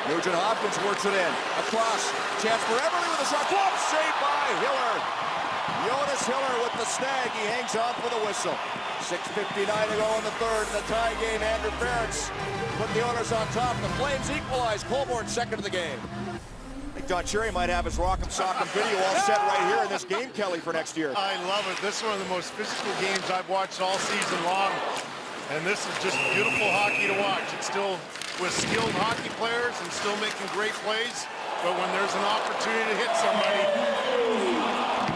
Nugent Hopkins works it in. Across. Chance for Eberle with a shot. Whoop! Saved by Hiller. Jonas Hiller with the snag. He hangs on for the whistle. 6:59 to go in the third. In the tie game, Andrew Ferentz put the Oilers on top. The Flames equalize. Colborne second of the game. I think Don Cherry might have his Rock'em Sock'em video all set right here in this game, Kelly, for next year. I love it. This is one of the most physical games I've watched all season long. And this is just beautiful hockey to watch. It's still with skilled hockey players and still making great plays. But when there's an opportunity to hit somebody,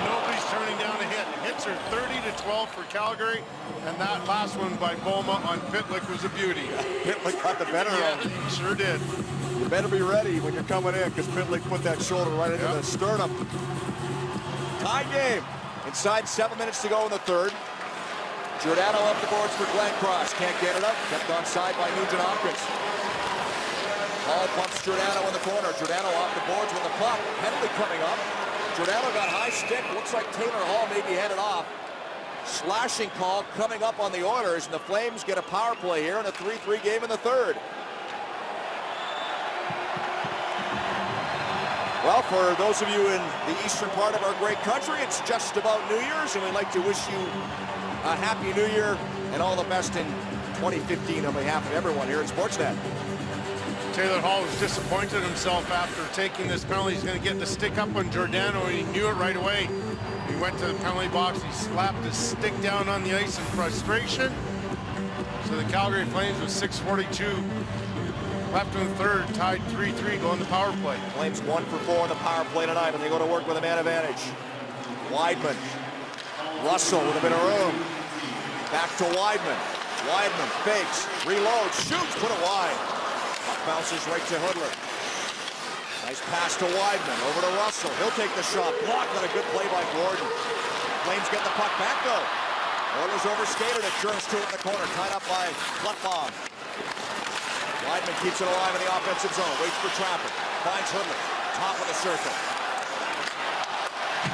nobody's turning down a hit. Hits are 30-12 for Calgary. And that last one by Boma on Pitlick was a beauty. Pitlick got the better of him. He sure did. You better be ready when you're coming in because Pitlick put that shoulder right into the sternum. Tie game. Inside 7 minutes to go in the third. Giordano up the boards for Glenn Cross. Can't get it up. Kept onside by Nugent Hopkins. Hall pumps Giordano in the corner. Giordano off the boards with the puck. Penalty coming up. Giordano got high stick. Looks like Taylor Hall may be headed off. Slashing call coming up on the Oilers, and the Flames get a power play here in a 3-3 game in the third. Well, for those of you in the eastern part of our great country, it's just about New Year's, and we'd like to wish you a Happy New Year and all the best in 2015 on behalf of everyone here at Sportsnet. Taylor Hall was disappointed himself after taking this penalty. He's going to get the stick up on Giordano, and he knew it right away. He went to the penalty box. He slapped his stick down on the ice in frustration. So the Calgary Flames with 6:42 left in the third, tied 3-3, going to power play. Flames 1 for 4 on the power play tonight, and they go to work with a man advantage. Weidman. Russell with a bit of room. Back to Weidman. Weidman fakes, reloads, shoots, put it wide. Puck bounces right to Hoodler. Nice pass to Weidman, over to Russell. He'll take the shot, blocked on a good play by Gordon. Flames get the puck back though. Oilers overskated it, Jones to it in the corner, tied up by Klefbom. Weidman keeps it alive in the offensive zone, waits for traffic, finds Hoodler, top of the circle.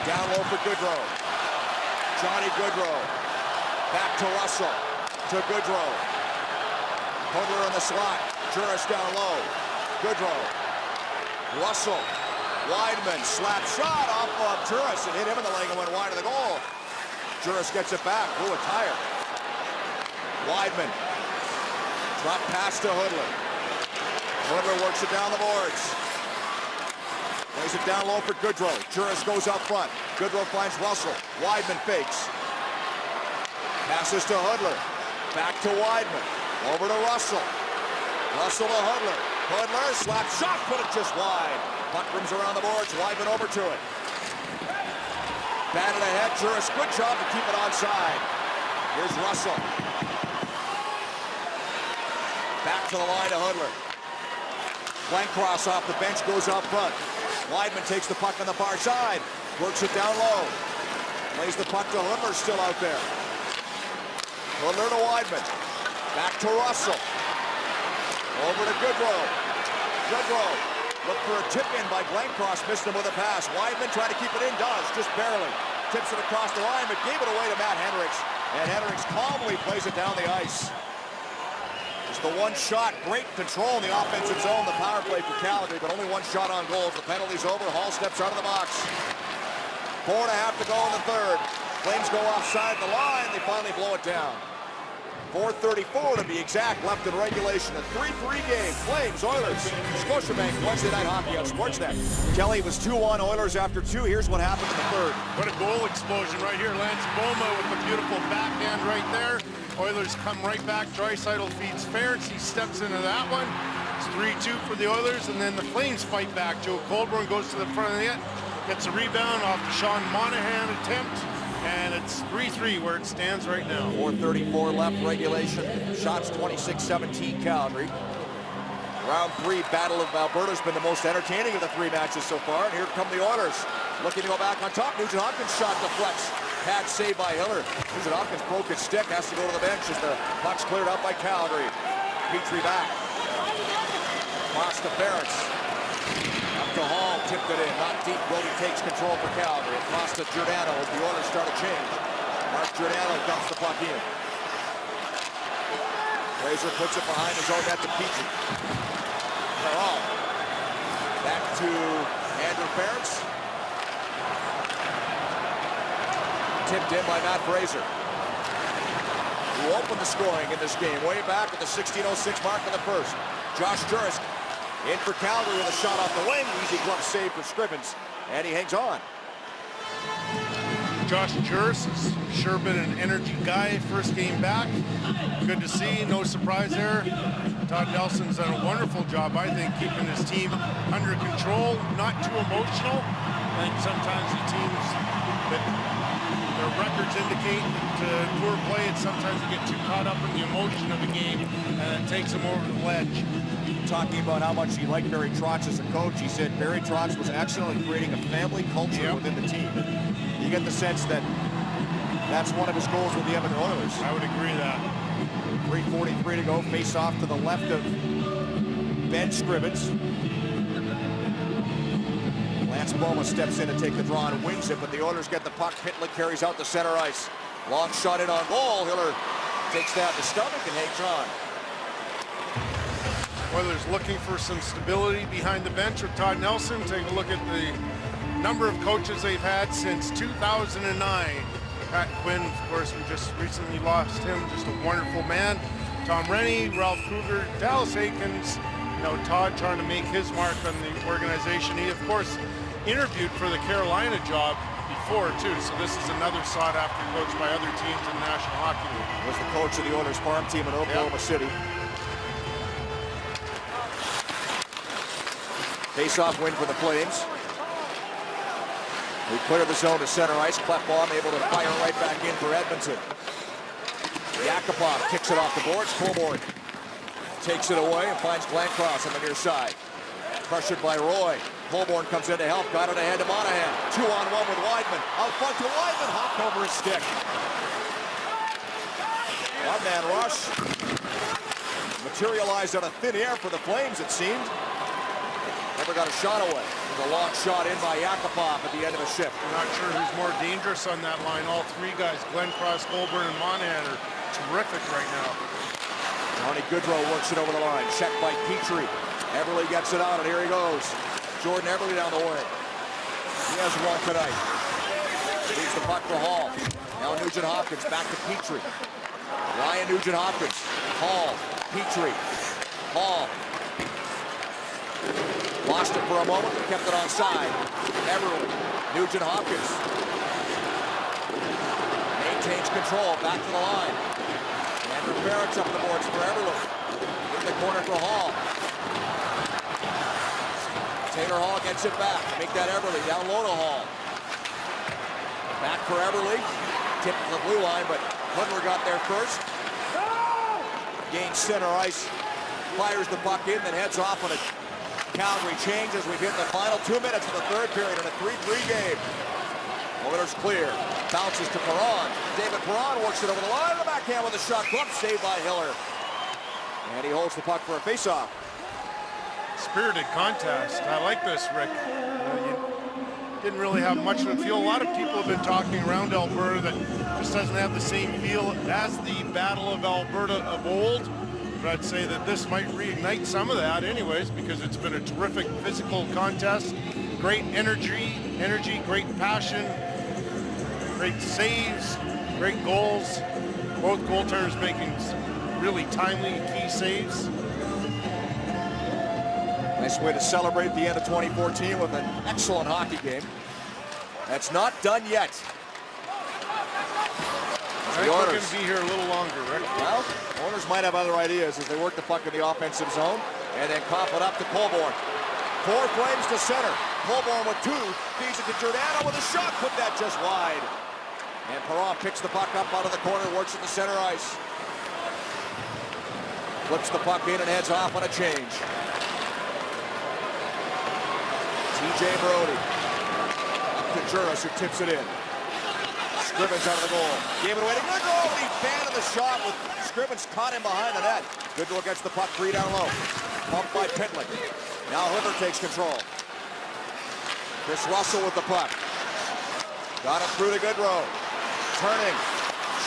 Down low for Goodrow. Johnny Goodrow. Back to Russell. To Goodrow. Hoodler in the slot. Juris down low. Goodrow. Russell. Weidman. Slap shot off of Juris. It hit him in the leg and went wide of the goal. Juris gets it back. Blew a tire. Weidman. Drop pass to Hoodler. Hoodler works it down the boards. Plays it down low for Goodrow. Juris goes up front. Goodrow finds Russell. Weidman fakes. Passes to Hoodler. Back to Weidman. Over to Russell. Russell to Hoodler. Hoodler, slap shot, put it just wide. Puck rims around the boards. Weidman over to it. Batted ahead. Juris, good job to keep it onside. Here's Russell. Back to the line to Hoodler. Glenn Cross off the bench, goes up front. Weidman takes the puck on the far side. Works it down low. Plays the puck to Hoodler, still out there. Hoodler to Weidman. Back to Russell. Over to Goodrow. Goodrow looked for a tip in by Glencross, missed him with a pass. Weidman trying to keep it in, does, just barely. Tips it across the line, but gave it away to Matt Hendricks. And Hendricks calmly plays it down the ice. Just the one shot, great control in the offensive zone, the power play for Calgary, but only one shot on goal. The penalty's over, Hall steps out of the box. 4.5 to go in the third. Flames go offside the line, they finally blow it down. 4:34 to be exact, left in regulation. A 3-3 game. Flames, Oilers, Scotiabank, Wednesday Night Hockey on Sportsnet. Kelly was 2-1, Oilers after 2. Here's what happened in the third. What a goal explosion right here. Lance Boma with a beautiful backhand right there. Oilers come right back. Draisaitl feeds Ference. He steps into that one. It's 3-2 for the Oilers, and then the Flames fight back. Joe Colborne goes to the front of the net, gets a rebound off the Sean Monahan attempt, and it's 3-3 where it stands right now. 4:34 left, regulation. Shots 26-17 Calgary. Round 3, Battle of Alberta's been the most entertaining of the 3 matches so far, and here come the Oilers. Looking to go back on top. Nugent Hopkins shot deflects. Pad saved by Hiller. Nugent Hopkins broke his stick, has to go to the bench as the puck's cleared out by Calgary. Petrie back. Cross to Ference. Up to Hall, tipped it in, not deep. Brody takes control for Calgary. Across to Giordano as the Oilers start a change. Mark Giordano dumps the puck in. Fraser puts it behind his own net to Petrie. Perron. Back to Andrew Ference. Tipped in by Matt Fraser, who opened the scoring in this game way back at the 16:06 mark of the first. Josh Jurist in for Calgary with a shot off the wing. Easy glove save for Scrivens, and he hangs on. Josh Jurist has sure been an energy guy first game back. Good to see, no surprise there. Todd Nelson's done a wonderful job, I think, keeping his team under control, not too emotional. I think sometimes the teams that their records indicate poor play, and sometimes they get too caught up in the emotion of the game, and it takes them over the ledge. Talking about how much he liked Barry Trotz as a coach, he said Barry Trotz was excellent at creating a family culture within the team. And you get the sense that that's one of his goals with the Edmonton Oilers. I would agree that. 3:43 to go, face off to the left of Ben Scrivens. Lance Boma steps in to take the draw and wins it, but the Oilers get the puck. Pitlick carries out to center ice. Long shot in on goal. Hiller takes that to stomach and hangs on. Oilers looking for some stability behind the bench with Todd Nelson. Take a look at the number of coaches they've had since 2009. Pat Quinn, of course, we just recently lost him. Just a wonderful man. Tom Rennie, Ralph Kruger, Dallas Aikens. You know, Todd trying to make his mark on the organization. He, of course, interviewed for the Carolina job before, too. So this is another sought-after coach by other teams in the National Hockey League. Was the coach of the Oilers farm team in Oklahoma City. Face-off win for the Flames. We clear the zone to center ice. Klefbom able to fire right back in for Edmonton. Yakupov kicks it off the boards. Colborne takes it away and finds Glencross on the near side. Pressured by Roy. Colborne comes in to help. Got it ahead to Monahan. 2-on-1 with Weidman. Out front to Weidman. Hopped over his stick. One-man rush. Materialized out of thin air for the Flames, it seemed. Never got a shot away. There's a long shot in by Yakupov at the end of the shift. I'm not sure who's more dangerous on that line. All three guys, Glencross, Colborne, and Monahan, are terrific right now. Johnny Goodrow works it over the line. Checked by Petrie. Everly gets it out, and here he goes. Jordan Everly down the wing. He has one tonight. Leaves the puck for Hall. Now Nugent Hopkins back to Petrie. Ryan Nugent Hopkins. Hall. Petrie. Hall. Lost it for a moment, but kept it onside. Everly. Nugent Hopkins. Maintains control. Back to the line. Andrew Ference up the boards for Everly. In the corner for Hall. Taylor Hall gets it back. Make that Everly. Down low to Hall. Back for Everly. Tipped to the blue line, but Hudler got there first. Gains center ice. Fires the puck in, then heads off on a Calgary change as we've hit the final 2 minutes of the third period in a 3-3 game. Oilers clear. Bounces to Perron. David Perron works it over the line. The backhand with a shot. Glove saved by Hiller. And he holds the puck for a face-off. Spirited contest. I like this, Rick. You didn't really have much of a feel. A lot of people have been talking around Alberta that just doesn't have the same feel as the Battle of Alberta of old. But I'd say that this might reignite some of that anyways, because it's been a terrific physical contest. Great energy, great passion, great saves, great goals. Both goaltenders making really timely key saves. Nice way to celebrate the end of 2014 with an excellent hockey game. That's not done yet. I think we're going to be here a little longer, Rick. Well, Oilers might have other ideas as they work the puck in the offensive zone and then cough it up to Colborne. 4 frames to center. Colborne with 2, feeds it to Giordano with a shot, put that just wide. And Perron picks the puck up out of the corner, works at the center ice. Flips the puck in and heads off on a change. TJ Brody. Up to Juris, who tips it in. Scrivens out of the goal. Gave it away to Goodrow. He banned the shot with Scrivens caught him behind the net. Goodrow gets the puck free down low. Pumped by Pitlick. Now Hoover takes control. Chris Russell with the puck. Got it through to Goodrow. Turning.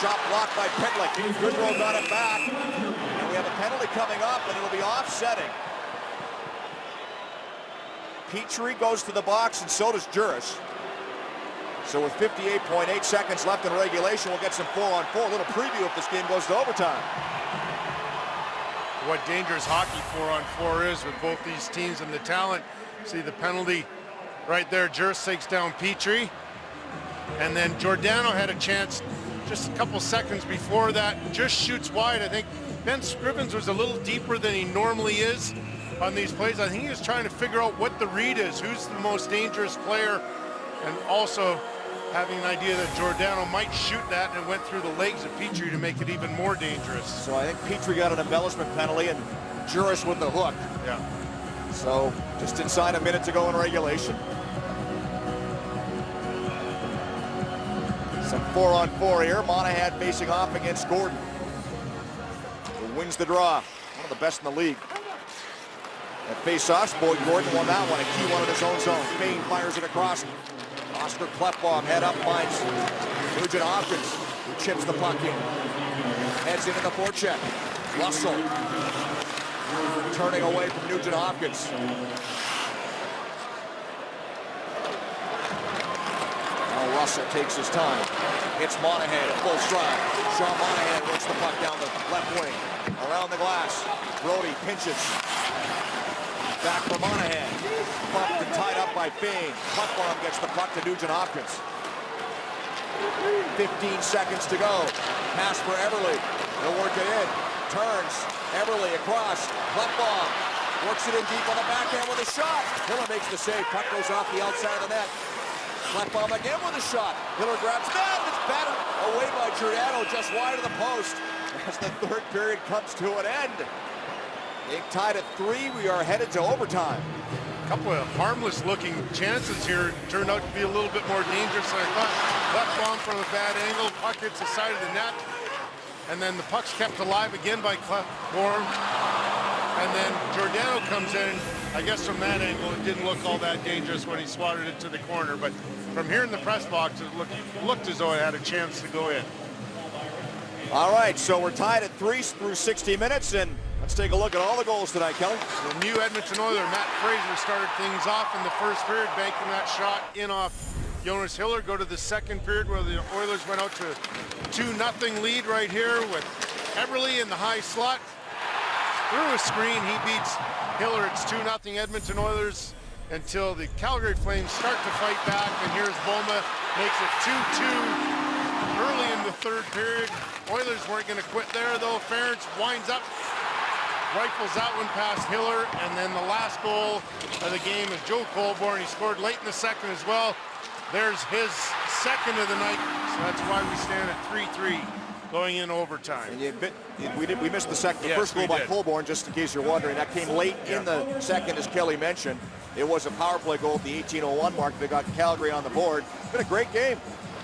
Shot blocked by Pitlick. Goodrow got it back. And we have a penalty coming up, and it'll be offsetting. Petrie goes to the box, and so does Juris. So with 58.8 seconds left in regulation, we'll get some 4-on-4. A little preview if this game goes to overtime. What dangerous hockey 4-on-4 is with both these teams and the talent. See the penalty right there. Juris takes down Petrie. And then Giordano had a chance just a couple seconds before that. Just shoots wide. I think Ben Scrivens was a little deeper than he normally is on these plays. I think he was trying to figure out what the read is, who's the most dangerous player, and also having an idea that Giordano might shoot that, and it went through the legs of Petrie to make it even more dangerous. So I think Petrie got an embellishment penalty and Juris with the hook. Yeah. So just inside a minute to go in regulation. Some 4-on-4 here. Monahan facing off against Gordon, who wins the draw. One of the best in the league. At face-offs, Boyd Gordon won that one. A key one in his own zone. Payne fires it across. Oscar Klefbom head up, finds Nugent Hopkins, who chips the puck in. Heads into the forecheck. Russell turning away from Nugent Hopkins. Now Russell takes his time. Hits Monahan at full stride. Sean Monahan works the puck down the left wing. Around the glass. Brody pinches. Back for Monahan. Bumped and tied up by Fane. Klefbom gets the puck to Nugent Hopkins. 15 seconds to go. Pass for Everly. He'll work it in. Turns. Everly across. Klefbom works it in deep on the backhand with a shot. Hiller makes the save. Puck goes off the outside of the net. Klefbom again with a shot. Hiller grabs that. It's batted away by Giordano just wide of the post as the third period comes to an end. Being tied at 3, we are headed to overtime. A couple of harmless-looking chances here turned out to be a little bit more dangerous than I thought. Left bomb from a bad angle, puck hits the side of the net, and then the puck's kept alive again by Klefbom. And then Giordano comes in. I guess from that angle, it didn't look all that dangerous when he swatted it to the corner, but from here in the press box, it looked as though it had a chance to go in. All right, so we're tied at 3 through 60 minutes, and let's take a look at all the goals tonight, Kelly. The new Edmonton Oiler, Matt Fraser, started things off in the first period, banking that shot in off Jonas Hiller. Go to the second period where the Oilers went out to 2-0 lead right here with Everly in the high slot. Through a screen, he beats Hiller. It's 2-0 Edmonton Oilers until the Calgary Flames start to fight back, and here's Boma, makes it 2-2 early in the third period. Oilers weren't going to quit there, though. Ferentz winds up, rifles that one past Hiller, and then the last goal of the game is Joe Colborne. He scored late in the second as well. There's his second of the night, so that's why we stand at 3-3 going in overtime. And we missed the first goal by Colborne, just in case you're wondering. That came late in the second, as Kelly mentioned. It was a power play goal at the 18:01 mark that got Calgary on the board. It's been a great game.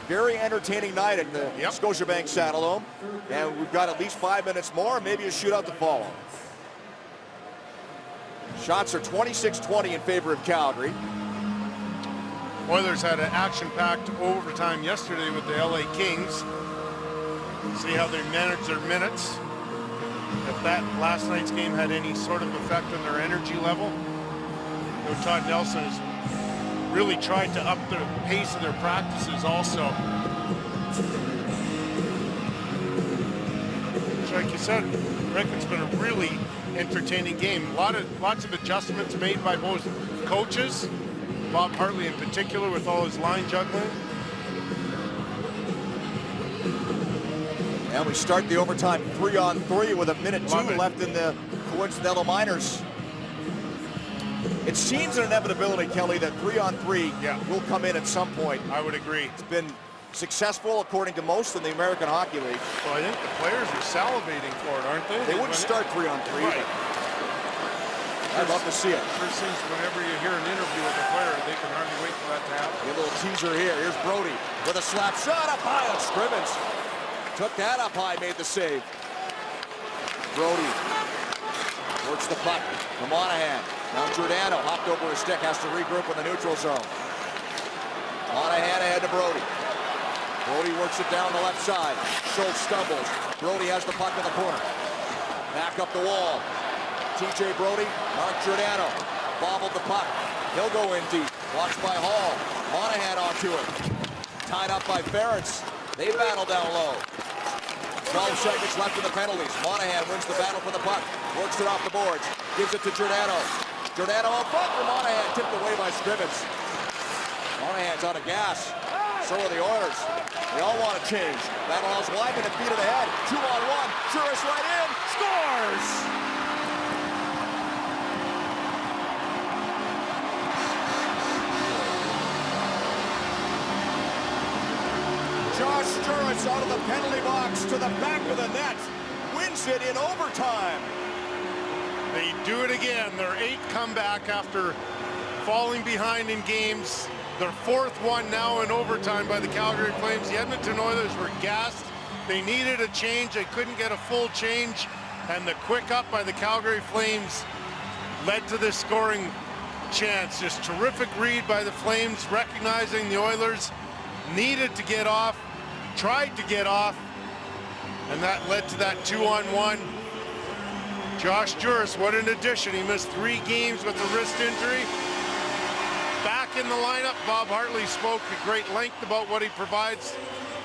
Very entertaining night at the Scotiabank Saddledome. And we've got at least 5 minutes more, maybe a shootout to follow. Shots are 26-20 in favor of Calgary. Oilers had an action-packed overtime yesterday with the LA Kings. See how they managed their minutes. If that last night's game had any sort of effect on their energy level. You know, Todd Nelson has really tried to up the pace of their practices also. Like you said, Rick, it's been a really entertaining game. Lots of adjustments made by both coaches. Bob Hartley in particular with all his line juggling. And we start the overtime 3-on-3 with a minute 2 left in the coincidental minors. It seems an inevitability, Kelly, that 3-on-3 will come in at some point. I would agree. It's been successful, according to most, in the American Hockey League. Well, I think the players are salivating for it, aren't they? They wouldn't start 3-on-3. Right. I'd love to see it. First things, whenever you hear an interview with a player, they can hardly wait for that to happen. A little teaser here. Here's Brody with a slap shot up high on Scrivens. Took that up high, made the save. Brody works the puck from Monahan. Now Giordano hopped over his stick, has to regroup in the neutral zone. Monahan ahead to Brody. Brody works it down the left side. Schultz stumbles. Brody has the puck in the corner. Back up the wall. TJ Brody, Mark Giordano, bobbled the puck. He'll go in deep. Watched by Hall. Monahan onto it. Tied up by Ferentz. They battle down low. 12 seconds left in the penalties. Monahan wins the battle for the puck. Works it off the boards. Gives it to Giordano. Giordano up front for Monahan. Tipped away by Scrivens. Monahan's out of gas. So are the Oilers. They all want to change. Battle Hall's Lyman and feet it ahead. 2-on-1. Juris right in. Scores! Josh Juris out of the penalty box to the back of the net. Wins it in overtime. They do it again. Their 8th comeback after falling behind in games. Their 4th one now in overtime by the Calgary Flames. The Edmonton Oilers were gassed. They needed a change. They couldn't get a full change. And the quick up by the Calgary Flames led to this scoring chance. Just terrific read by the Flames, recognizing the Oilers needed to get off, tried to get off, and that led to that 2-on-1. Josh Juris, what an addition. He missed 3 games with a wrist injury. Back in the lineup, Bob Hartley spoke at great length about what he provides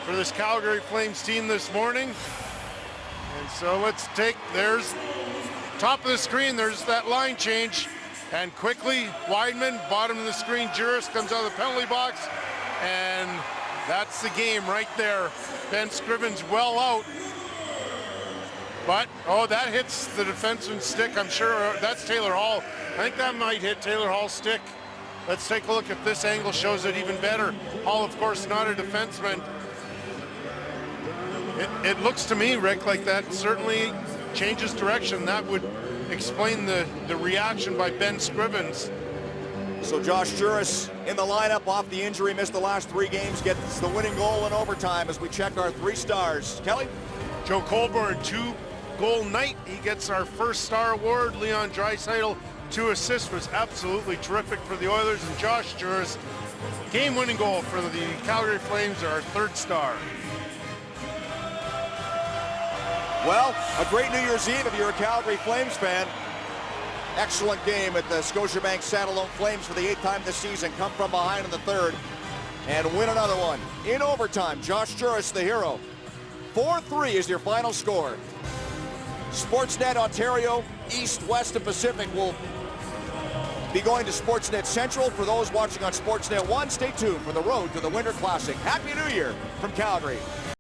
for this Calgary Flames team this morning. And so let's take, there's top of the screen, there's that line change. And quickly, Weidman, bottom of the screen, Juris comes out of the penalty box. And that's the game right there. Ben Scrivens well out. But, oh, that hits the defenseman's stick. I'm sure that's Taylor Hall. I think that might hit Taylor Hall's stick. Let's take a look if this angle shows it even better. Hall, of course, not a defenseman. It looks to me, Rick, like that certainly changes direction. That would explain the reaction by Ben Scrivens. So Josh Juris in the lineup off the injury, missed the last 3 games, gets the winning goal in overtime as we check our 3 stars. Kelly? Joe Colborne, 2-goal night. He gets our first star award. Leon Draisaitl, 2 assists, was absolutely terrific for the Oilers. And Josh Juris, game-winning goal for the Calgary Flames, our 3rd star. Well, a great New Year's Eve if you're a Calgary Flames fan. Excellent game at the Scotiabank Saddledome Flames for the 8th time this season. Come from behind in the 3rd and win another one. In overtime, Josh Juris, the hero. 4-3 is your final score. Sportsnet Ontario, East, West, and Pacific will be going to Sportsnet Central. For those watching on Sportsnet 1, stay tuned for the road to the Winter Classic. Happy New Year from Calgary.